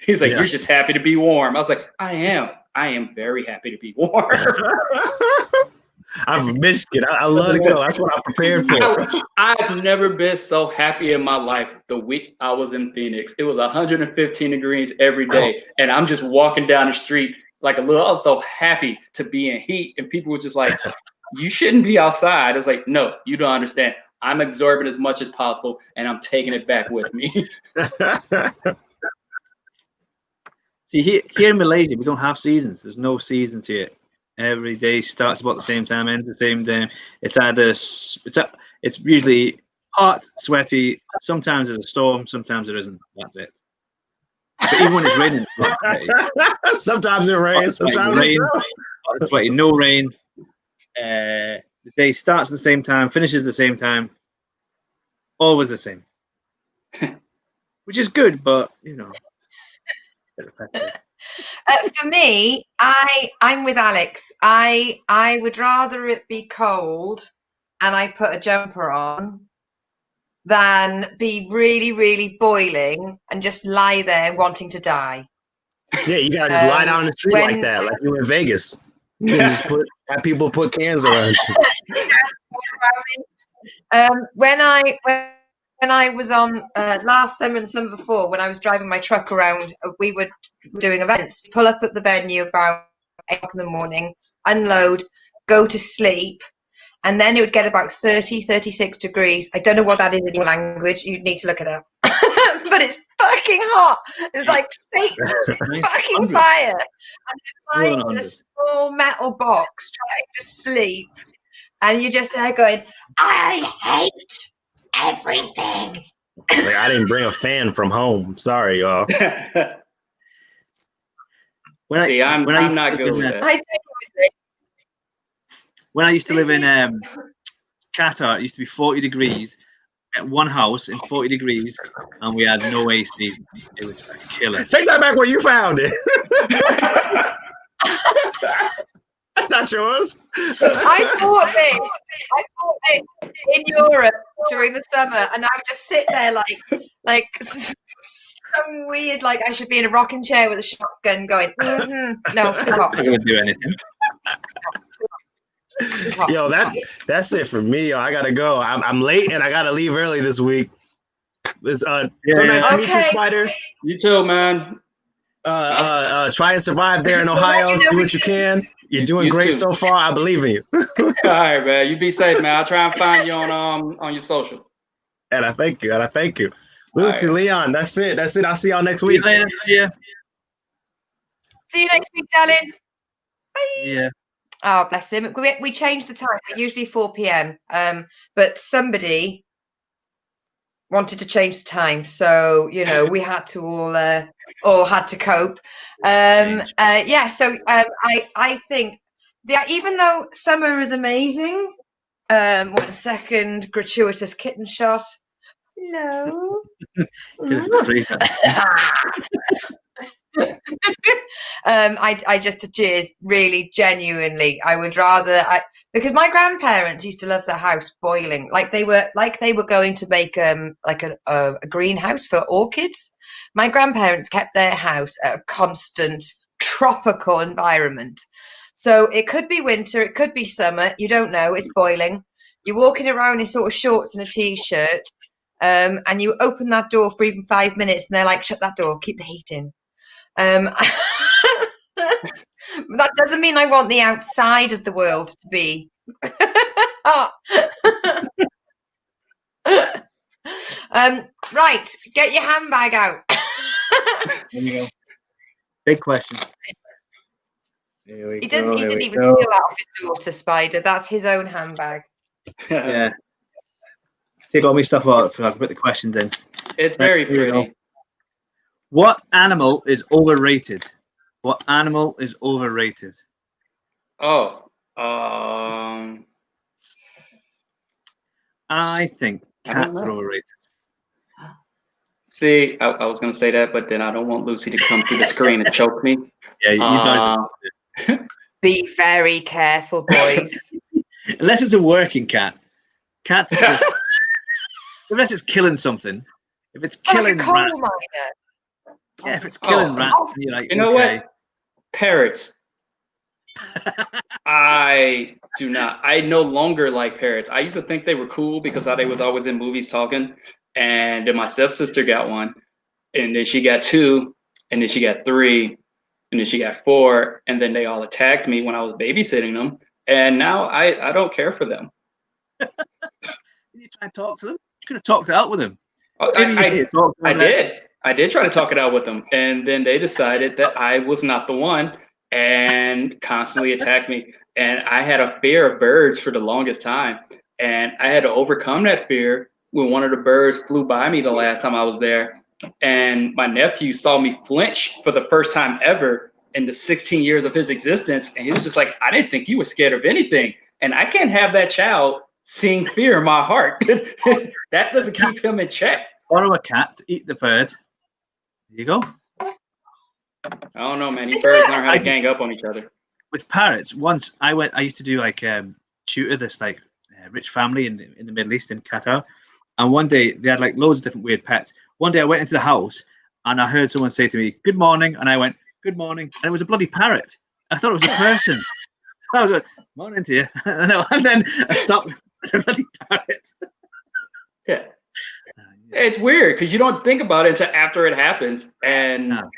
He's like, you're just happy to be warm. I was like, I am very happy to be warm. I've missed it. I love to go. That's what I'm prepared for. I've never been so happy in my life the week I was in Phoenix. It was 115 degrees every day. And I'm just walking down the street like I was so happy to be in heat. And people were just like, you shouldn't be outside. It's like, no, you don't understand. I'm absorbing as much as possible and I'm taking it back with me. See, here in Malaysia, we don't have seasons. There's no seasons here. Every day starts about the same time, ends the same time. It's usually hot, sweaty. Sometimes there's a storm, sometimes there isn't. That's it. But even when it's raining, sometimes it rains, sometimes rain, sweaty, no rain. The day starts at the same time, finishes at the same time. Always the same, which is good, but you know. For me, I'm with Alex. I would rather it be cold and I put a jumper on than be really, really boiling and just lie there wanting to die. Yeah, you gotta just lie down in the street like that, like you in Vegas. You can just have people put cans around you. When I was on last summer and the summer before, when I was driving my truck around, we were doing events. Pull up at the venue about 8 o'clock in the morning, unload, go to sleep, and then it would get about 30, 36 degrees. I don't know what that is in your language. You'd need to look it up. But it's fucking hot. It's like Satan's fucking fire. And you're lying in a small metal box trying to sleep, and you're just there going, I hate everything. Like, I didn't bring a fan from home. Sorry, y'all. I'm not good with that. When I used to live in Qatar, it used to be 40 degrees at one house in 40 degrees, and we had no AC. It was a killer. Take that back where you found it. That's not yours. I bought this in Europe during the summer, and I would just sit there like some weird, like I should be in a rocking chair with a shotgun going, no, too hot. I wouldn't do anything. Yo, that's it for me. Yo. I gotta go. I'm late and I gotta leave early this week. It's so nice to meet you, Spider. You too, man. Try and survive there in Ohio. Do what you can. You're doing great so far. I believe in you. All right, man. You be safe, man. I'll try and find you on your social. And I thank you. Lucy, right. Leon, that's it. I'll see y'all next week. See you later. Yeah. See you next week, darling. Bye. Yeah. Oh, bless him. We changed the time. Usually 4 p.m. But somebody wanted to change the time, so we had to all had to cope. So I think that even though summer is amazing, 1 second, gratuitous kitten shot. Hello. I just really genuinely I would rather because my grandparents used to love their house boiling like they were going to make a greenhouse for orchids. My grandparents kept their house at a constant tropical environment, so it could be winter, it could be summer, you don't know, it's boiling. You're walking around in sort of shorts and a t-shirt, and you open that door for even 5 minutes and they're like, shut that door, keep the heat in. That doesn't mean I want the outside of the world to be. Right, get your handbag out. There you go. Big question. Here we He go. didn't Here we even go. steal that off his daughter, Spider. That's his own handbag. Yeah. Take all my stuff out so I can put the questions in. It's very Here we go. pretty. What animal is overrated? What animal is overrated? Oh, I think I don't cats are know. overrated. see, I was gonna say that, but then I don't want Lucy to come through the screen and choke me. Yeah, you dodged it. Be very careful, boys. Unless it's a working cat. Cats are just unless it's killing something. If it's Like a killing coal rats, miner. yeah, if it's killing Oh, rats, then you're like, You know okay. what? Parrots. I do not. I no longer like parrots. I used to think they were cool because how they was always in movies talking. And then my stepsister got one, and then she got two, and then she got three, and then she got four, and then they all attacked me when I was babysitting them. And now I don't care for them. Did you try and talk to them? You could have talked it out with them. Oh, Maybe you just need to talk to I them. did. I did try to talk it out with them, and then they decided that I was not the one and constantly attacked me. And I had a fear of birds for the longest time, and I had to overcome that fear when one of the birds flew by me the last time I was there. And my nephew saw me flinch for the first time ever in the 16 years of his existence, and he was just like, "I didn't think you were scared of anything." And I can't have that child seeing fear in my heart. That doesn't keep him in check. Borrow a cat to eat the bird. There you go. I don't know, man. These birds learn how to gang up on each other. With parrots, once I used to do like tutor this like rich family in the Middle East in Qatar, and one day they had like loads of different weird pets. One day I went into the house and I heard someone say to me, "Good morning," and I went, "Good morning," and it was a bloody parrot. I thought it was a person. I was like, "Morning to you," and then I stopped. It's a bloody parrot. Yeah. It's weird because you don't think about it until after it happens, and No.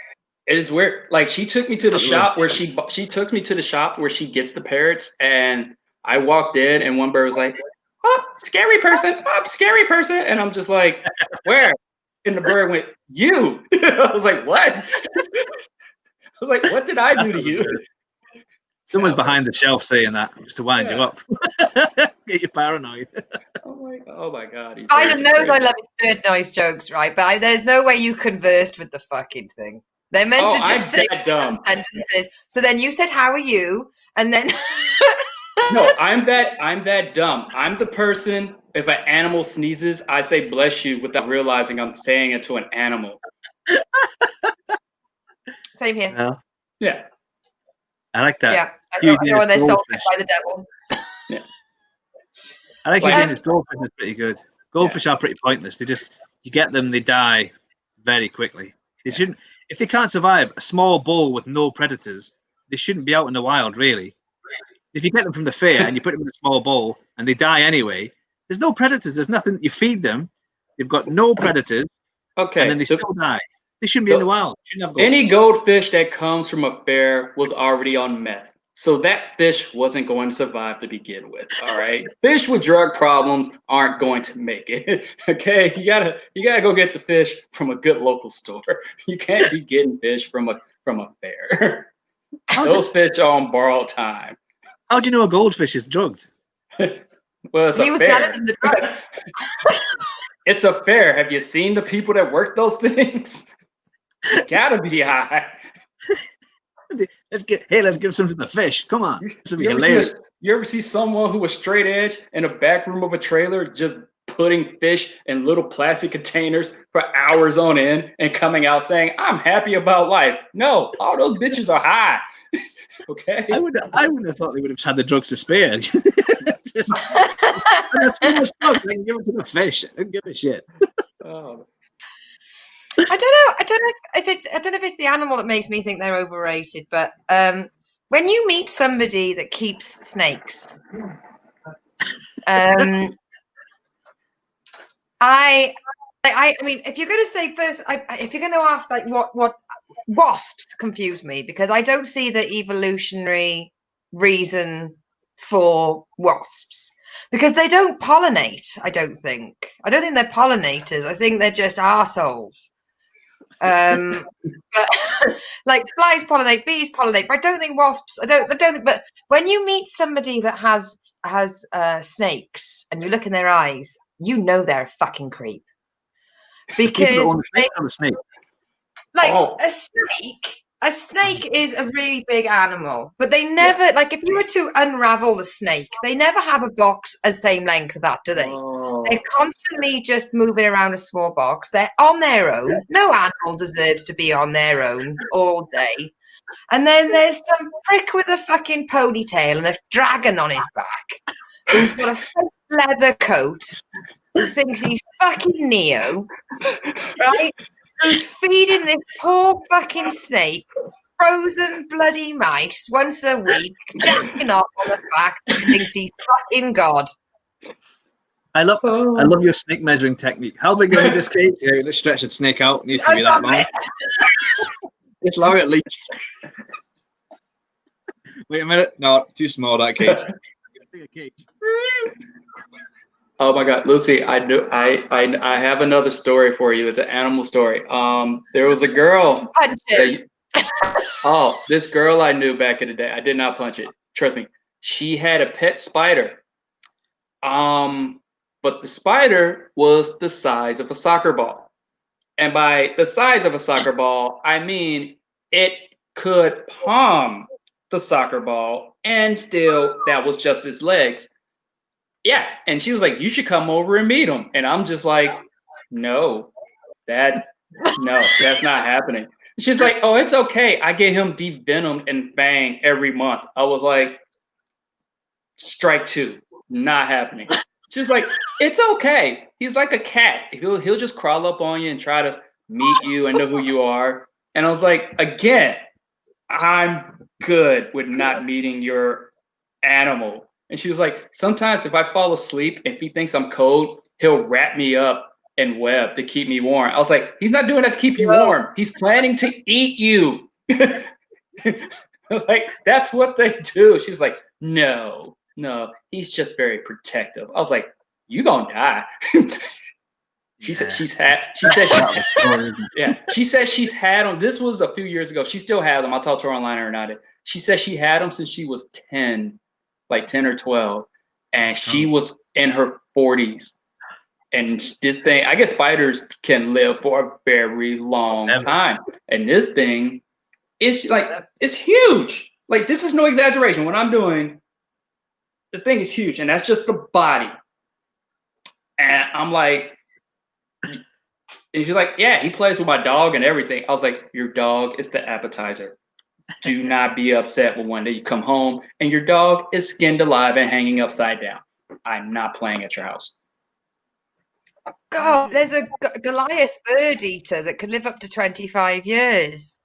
it is weird. Like she took me to the Not shop where she took me to the shop where she gets the parrots, and I walked in, and one bird was like, "Oh, scary person! Oh, scary person!" And I'm just like, "Where?" And the bird went, "You." I was like, "What?" I was like, "What did I do to you?" Someone's behind the shelf saying that just to wind you Yeah. up. Get you paranoid. Oh my god. these Spider birds are knows I crazy. love his bird noise jokes, right? But there's no way you conversed with the fucking thing. They're meant Oh, to just I'm say that dumb. sentences. So then you said, "How are you?" And then No, I'm that dumb. I'm the person, if an animal sneezes, I say bless you without realizing I'm saying it to an animal. same here. Well, Yeah. I like that. Yeah, I Huge know when they're salted goldfish. by the devil. I like Like- Eugenius goldfish is pretty good. Goldfish are pretty pointless. They just you get them, they die very quickly. They shouldn't if they can't survive a small bowl with no predators, they shouldn't be out in the wild really. If you get them from the fair and you put them in a small bowl and they die anyway, there's no predators, there's nothing you feed them, they've got no predators, Okay. and then they still die. They shouldn't be in the wild. Shouldn't have goldfish. Any goldfish that comes from a fair was already on meth. So that fish wasn't going to survive to begin with. All right. Fish with drug problems aren't going to make it. Okay. You gotta go get the fish from a good local store. You can't be getting fish from a fair. Those fish are on borrowed time. How do you know a goldfish is drugged? Well, it's He a was fair. selling them the drugs. It's a fair. Have you seen the people that work those things? You gotta be high. Let's give some to the fish. Come on. This will be You ever, hilarious. you ever see someone who was straight edge in a back room of a trailer just putting fish in little plastic containers for hours on end and coming out saying, "I'm happy about life"? No, all those bitches are high. Okay. I wouldn't have thought they would have had the drugs to spare. That's too much drugs. I can give it to the fish. I don't give a shit. Oh. I don't know if it's the animal that makes me think they're overrated, but when you meet somebody that keeps snakes, I I mean, if you're going to say first, if you're going to ask like what wasps confuse me because I don't see the evolutionary reason for wasps because they don't pollinate. I don't think they're pollinators. I think they're just arseholes. But like flies pollinate, bees pollinate, but I don't think wasps. I don't think. But when you meet somebody that has snakes and you look in their eyes, you know they're a fucking creep. Because snake. Like a snake is a really big animal, but they never like if you were to unravel the snake, they never have a box the same length of that, do they? They're constantly just moving around a small box. They're on their own. No animal deserves to be on their own all day. And then there's some prick with a fucking ponytail and a dragon on his back who's got a fake leather coat who thinks he's fucking Neo, right? Who's feeding this poor fucking snake frozen bloody mice once a week, jacking off on the fact that he thinks he's fucking God. I love your snake measuring technique. How big is this cage? Yeah, let's stretch the snake out. It needs to be that long. It's long at least. Wait a minute. No, too small that cage. Bigger cage. Oh my God, Lucy! I have another story for you. It's an animal story. There was a girl. This girl I knew back in the day. I did not punch it. Trust me. She had a pet spider. But the spider was the size of a soccer ball, and by the size of a soccer ball, I mean it could palm the soccer ball, and still that was just its legs. Yeah, and she was like, "You should come over and meet him." And I'm just like, "No, that's not happening." She's like, "Oh, it's okay. I get him deep venom and fang every month." I was like, "Strike two, not happening." She's like, "It's okay. He's like a cat. He'll just crawl up on you and try to meet you and know who you are." And I was like, "Again, I'm good with not meeting your animal." And she was like, "Sometimes if I fall asleep and he thinks I'm cold, he'll wrap me up in web to keep me warm." I was like, "He's not doing that to keep you warm. He's planning to eat you." Like, that's what they do. She's like, no, he's just very protective. I was like, "You gonna die." She said she's had them. This was a few years ago. She still has them. I'll talk to her online or not. She said she had them since she was 10. Like 10 or 12, and she was in her 40s. And this thing, I guess spiders can live for a very long time. And this thing is like, it's huge. Like, this is no exaggeration. What I'm doing, the thing is huge, and that's just the body. And I'm like, and she's like, "Yeah, he plays with my dog and everything." I was like, "Your dog is the appetizer. Do not be upset when one day you come home and your dog is skinned alive and hanging upside down. I'm not playing at your house." God, there's a Goliath bird eater that could live up to 25 years.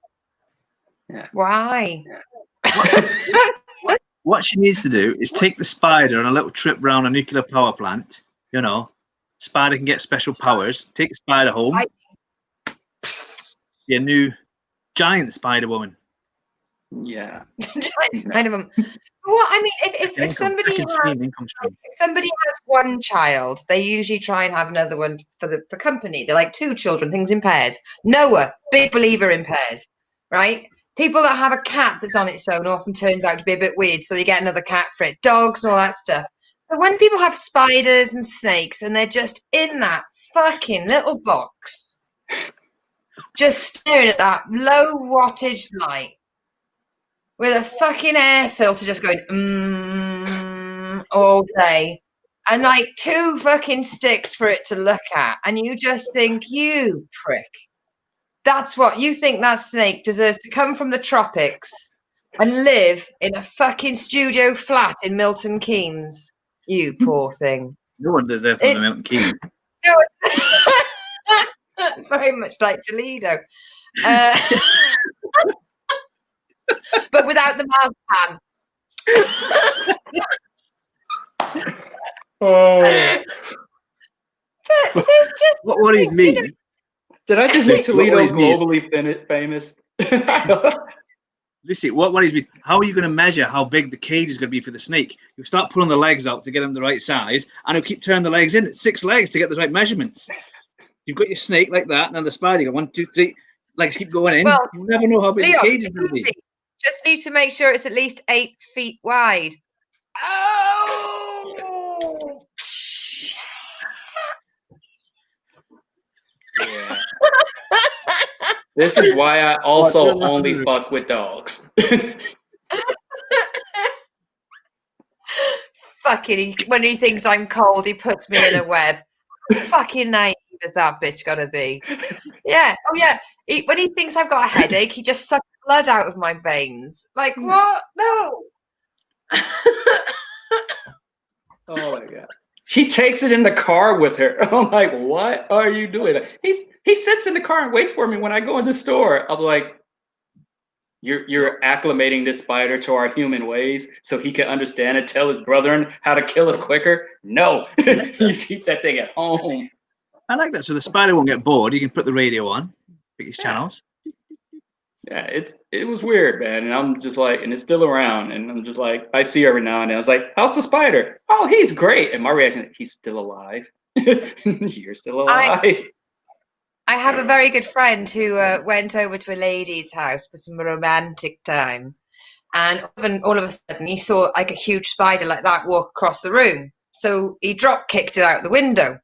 Yeah. Why? What she needs to do is take the spider on a little trip around a nuclear power plant. You know, spider can get special powers. Take the spider home. Be a new giant Spider Woman. Yeah. Giant Spider Woman. Well, I mean, if somebody has one child, they usually try and have another one for company. They're like 2 children, things in pairs. Noah, big believer in pairs, right? People that have a cat that's on its own often turns out to be a bit weird, so they get another cat for it. Dogs and all that stuff. So when people have spiders and snakes and they're just in that fucking little box, just staring at that low wattage light with a fucking air filter just going all day, and like 2 fucking sticks for it to look at, and you just think, you prick. That's what you think. That snake deserves to come from the tropics and live in a fucking studio flat in Milton Keynes. You poor thing. No one deserves to live in Milton Keynes. No, it's very much like Toledo. But without the marzipan. Oh. There's just What worries me? you know, Did I just make Lucy, what Toledo worries me is- globally famous? Lucy, what worries me? How are you going to measure how big the cage is going to be for the snake? You start pulling the legs out to get them the right size, and you keep turning the legs in. It's 6 legs to get the right measurements. You've got your snake like that, and then the spider. You got 1, 2, 3 legs keep going in. Well, You never know how big Leon, the cage is going to be. just need to make sure it's at least 8 feet wide. Oh! Yeah. This is why I also only fuck with dogs. Fucking, when he thinks I'm cold, he puts me in a web. Fucking naive as that bitch gotta be. Yeah. Oh yeah. When he thinks I've got a headache, he just sucks blood out of my veins. Like what? No. Oh my god. He takes it in the car with her. I'm like, what are you doing? He sits in the car and waits for me when I go in the store. I'm like, you're acclimating this spider to our human ways so he can understand and tell his brethren how to kill us quicker? No. You keep that thing at home. I like that. So the spider won't get bored. You can put the radio on, pick his channels. Yeah, it was weird, man. And I'm just like, and it's still around. And I'm just like, I see her every now and then. I was like, how's the spider? Oh, he's great. And my reaction, he's still alive. You're still alive. I have a very good friend who went over to a lady's house for some romantic time, and all of a sudden he saw like a huge spider like that walk across the room. So he drop kicked it out the window.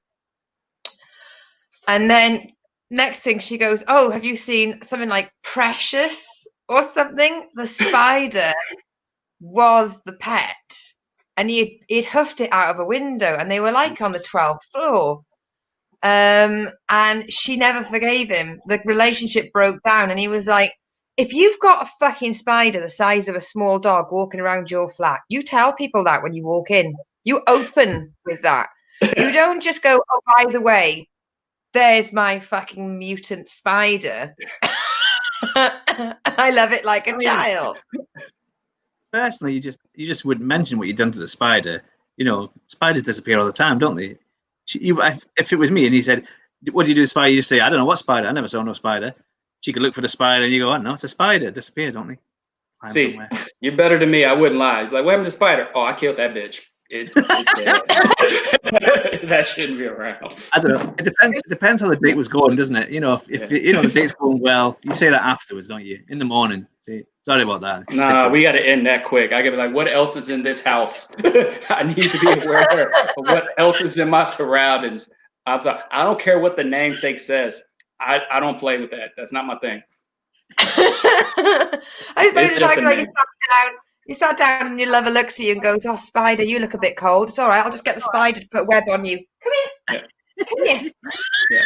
And then next thing she goes, oh, have you seen something like Precious or something? The spider was the pet, and he'd huffed it out of a window, and they were like on the 12th floor. And she never forgave him. The relationship broke down, and he was like, if you've got a fucking spider the size of a small dog walking around your flat, you tell people that when you walk in. You open with that. You don't just go, oh, by the way, there's my fucking mutant spider. I love it like a child. Personally, you just wouldn't mention what you'd done to the spider. You know, spiders disappear all the time, don't they? If it was me and he said, what do you do to the spider? You just say, I don't know what spider. I never saw no spider. She could look for the spider and you go, oh, no, it's a spider. It disappeared, don't they? See, you're better than me. I wouldn't lie. Like, what happened to the spider? Oh, I killed that bitch. It's dead. That shouldn't be around. I don't know. It depends how the date was going, doesn't it? You know, if you know the date's going well, you say that afterwards, don't you? In the morning. See, sorry about that. Nah, we got to end that quick. I gotta be like, what else is in this house? I need to be aware of what else is in my surroundings. I'm sorry. I don't care what the namesake says. I don't play with that. That's not my thing. I suppose it's like you sat down and your lover looks at you and goes, oh, spider, you look a bit cold. It's all right. I'll just get the spider to put a web on you. Come here. Yeah. Come here. Yeah.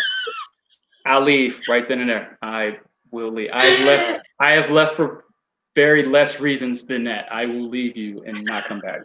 I'll leave right then and there. I will leave. I have left for very less reasons than that. I will leave you and not come back.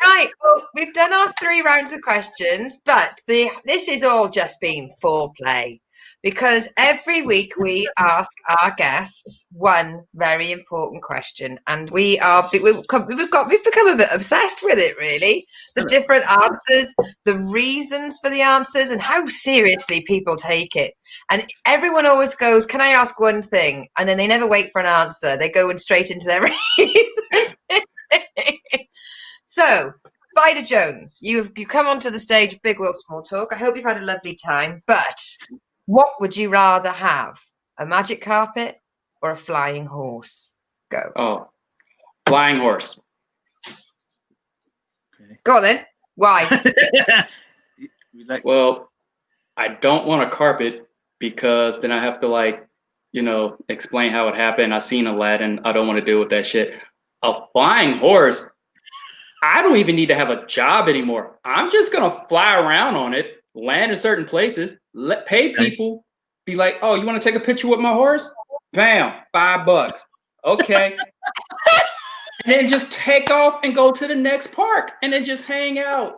Right. Well, we've done our 3 rounds of questions, but this is all just been foreplay. Because every week we ask our guests one very important question, and we've become a bit obsessed with it. Really, the different answers, the reasons for the answers, and how seriously people take it. And everyone always goes, "Can I ask one thing?" And then they never wait for an answer. They go straight into their reason. So, Spider Jones, you come onto the stage, Big World Small Talk. I hope you've had a lovely time, but what would you rather have? A magic carpet or a flying horse? Go. Oh, flying horse. Okay. Go on then. Why? Well, I don't want a carpet because then I have to explain how it happened. I've seen Aladdin. I don't want to deal with that shit. A flying horse, I don't even need to have a job anymore. I'm just going to fly around on it, land in certain places, pay people, be like, oh, you want to take a picture with my horse? Bam, $5. Okay. And then just take off and go to the next park and then just hang out.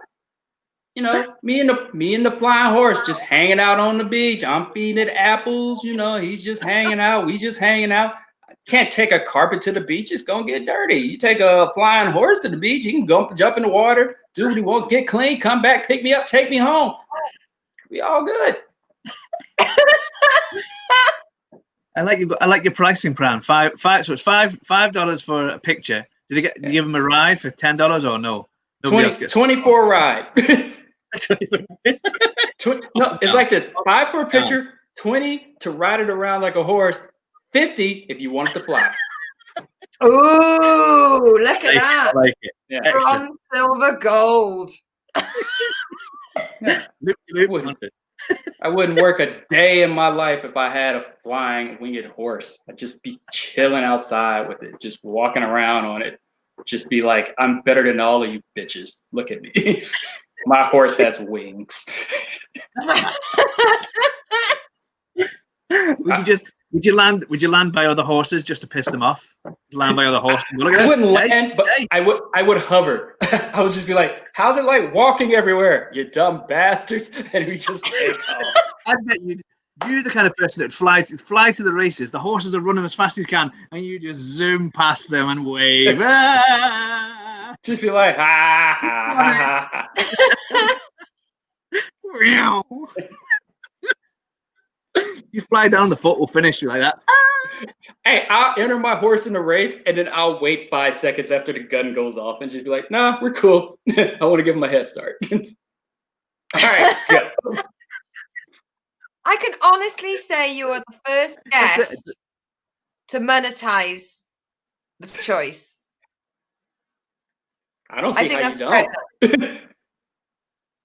You know, me and the flying horse just hanging out on the beach. I'm feeding it apples, he's just hanging out. We just hanging out. can't take a carpet to the beach. It's gonna get dirty. You take a flying horse to the beach, he can go jump in the water, do what he wants, get clean, come back, pick me up, take me home. We all good. I like your pricing plan. So it's $5 for a picture. Do you give them a ride for $10 or no? 24 ride. No, it's like this: 5 for a picture, 20 to ride it around like a horse, 50 if you want it to fly. Ooh, look at that! I like it. Yeah. Bronze, silver, gold. Yeah. I wouldn't work a day in my life if I had a flying winged horse. I'd just be chilling outside with it, just walking around on it. Just be like, I'm better than all of you bitches. Look at me. My horse has wings. Would you land by other horses just to piss them off? Land by other horses. I wouldn't land, but I would hover. I would just be like, how's it like walking everywhere, you dumb bastards? And we just take off. I bet you're the kind of person that fly to the races. The horses are running as fast as you can, and you just zoom past them and wave. Just be like, ha ha ha ha. You fly down, the foot will finish you like that. Hey, I'll enter my horse in the race, and then I'll wait 5 seconds after the gun goes off and just be like, nah, we're cool. I want to give him a head start. All right, go. I can honestly say you are the first guest to monetize the choice. I don't see how you don't.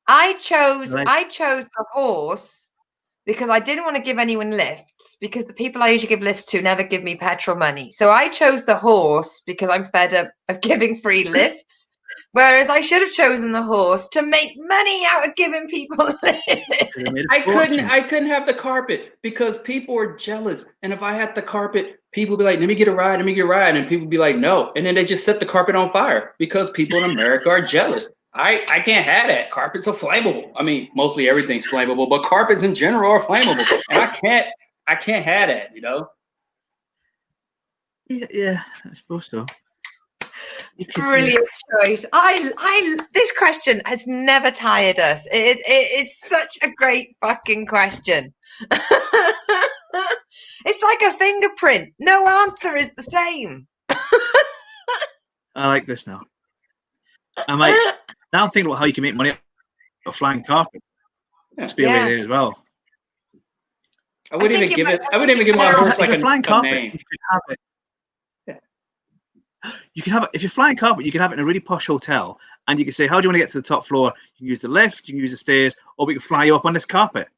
I chose the horse because I didn't want to give anyone lifts, because the people I usually give lifts to never give me petrol money. So I chose the horse because I'm fed up of giving free lifts. Whereas I should have chosen the horse to make money out of giving people lifts. I couldn't have the carpet because people are jealous. And if I had the carpet, people would be like, let me get a ride. And people would be like, no. And then they just set the carpet on fire because people in America are jealous. I can't have that. Carpets are flammable. I mean, mostly everything's flammable, but carpets in general are flammable. And I can't have that, you know? Yeah, I suppose so. Brilliant choice. This question has never tired us. It's such a great fucking question. It's like a fingerprint. No answer is the same. I like this now. Now I'm thinking about how you can make money off a flying carpet. That's be a way there as well. I wouldn't even give my horse like a flying carpet. name. You could have it. You can have it if you're flying carpet. You can have it in a really posh hotel, and you can say, "How do you want to get to the top floor?" You can use the lift, you can use the stairs, or we can fly you up on this carpet.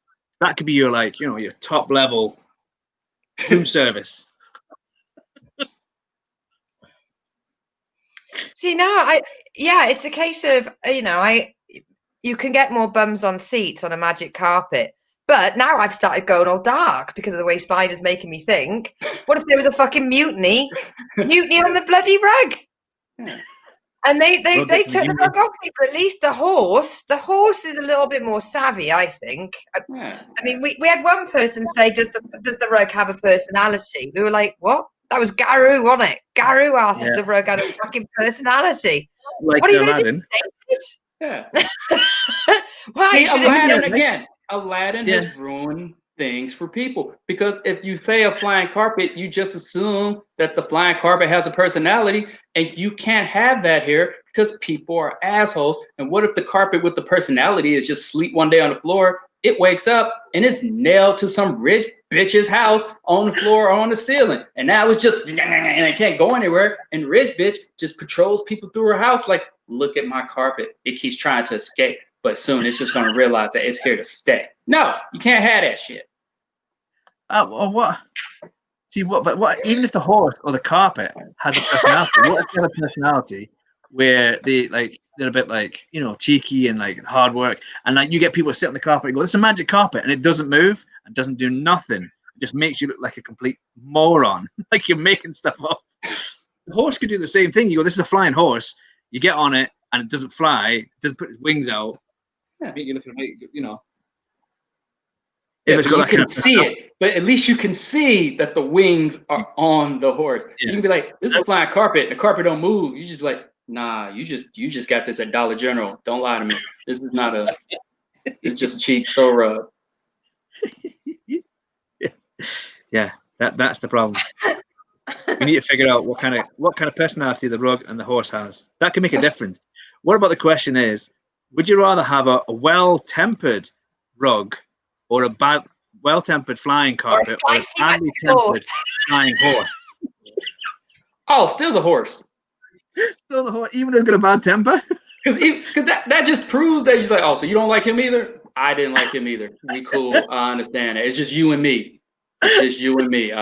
That could be your your top level room service. See, it's a case of you can get more bums on seats on a magic carpet. But now I've started going all dark because of the way Spider's making me think. What if there was a fucking mutiny on the bloody rug? Yeah. And they took the rug off me, but at least the horse is a little bit more savvy, I think. Yeah. I mean, we had one person say, does the rug have a personality? We were like, what? That was Garou, wasn't it? Garou asked if the rug had a fucking personality. Like what are you going to do? Yeah. Why? Aladdin again. Aladdin has ruined things for people, because if you say a flying carpet, you just assume that the flying carpet has a personality, and you can't have that here because people are assholes. And what if the carpet with the personality is just sleep one day on the floor? It wakes up and it's nailed to some rich bitch's house on the floor or on the ceiling, and now it's just and it can't go anywhere. And rich bitch just patrols people through her house like, look at my carpet. It keeps trying to escape. But soon it's just going to realize that it's here to stay. No, you can't have that shit. Well, what? See, what? Even if the horse or the carpet has a personality, what if they have a personality where they're a bit cheeky and hard work, and you get people sit on the carpet and go, "This is a magic carpet," and it doesn't move and doesn't do nothing. It just makes you look like a complete moron, like you're making stuff up. The horse could do the same thing. You go, "This is a flying horse." You get on it and it doesn't fly. It doesn't put its wings out. Yeah, you're looking at Yeah, it's but got you that can kind of see it, but at least you can see that the wings are on the horse. Yeah. You can be like, "This is a flying carpet. The carpet don't move." You just be like, "Nah, you just got this at Dollar General. Don't lie to me. This is not a. It's just a cheap throw rug." Yeah, that's the problem. We need to figure out what kind of personality the rug and the horse has. That can make a difference. What about the question is, would you rather have a well-tempered rug or a bad well-tempered flying carpet or a badly tempered flying horse? Oh, still the horse. Still the horse, even though it's got a bad temper? Because that just proves that he's like, oh, so you don't like him either? I didn't like him either. We cool. I understand it. It's just you and me. It's just you and me.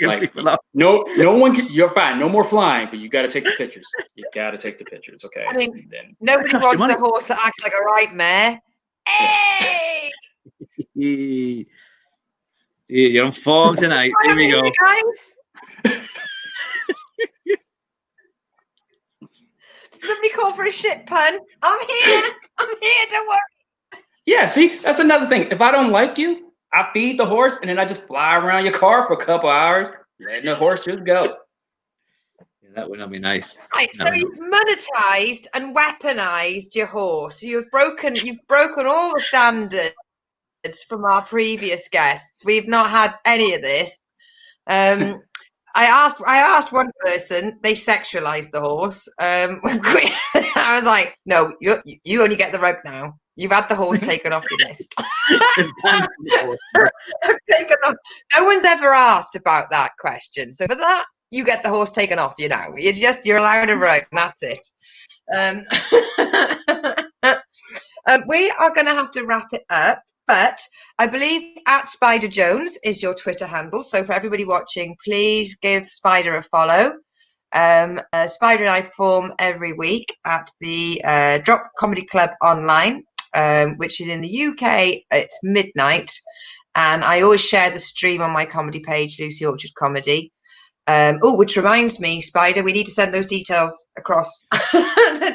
Like, no one can. You're fine. No more flying, but you got to take the pictures. You got to take the pictures, okay? I mean, nobody wants a horse that acts like a right mare. Hey! You're on form tonight. Here we go. Guys. Somebody call for a shit pun. I'm here. Don't worry. Yeah, see, that's another thing. If I don't like you, I feed the horse and then I just fly around your car for a couple hours, letting the horse just go. Yeah, that would not be nice. Right, so you've monetized and weaponized your horse. You've broken all the standards from our previous guests. We've not had any of this. I asked one person, they sexualized the horse. I was like, no, you only get the rug now. You've had the horse taken off your list. No one's ever asked about that question. So for that, you get the horse taken off you now. You're allowed a rug, and that's it. We are going to have to wrap it up. But I believe @SpiderJones is your Twitter handle. So for everybody watching, please give Spider a follow. Spider and I perform every week at the Drop Comedy Club online, which is in the UK. It's midnight. And I always share the stream on my comedy page, Lucy Orchard Comedy. Which reminds me, Spider, we need to send those details across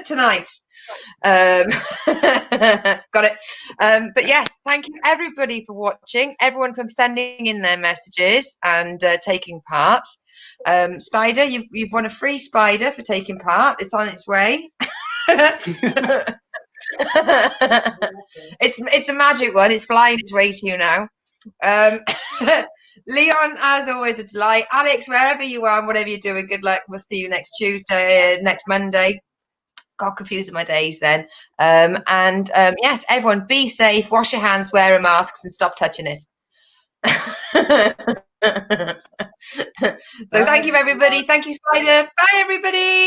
tonight. Got it. But yes, thank you everybody for watching, everyone for sending in their messages and taking part. Spider, you've won a free spider for taking part. It's on its way. It's a magic one. It's flying its way to you now. Leon, as always, a delight. Alex, wherever you are and whatever you're doing, good luck. We'll see you next Tuesday, next Monday. Got confused with my days then. Yes, everyone, be safe, wash your hands, wear a mask, and stop touching it. So thank you, everybody. Thank you, Spider. Bye, everybody.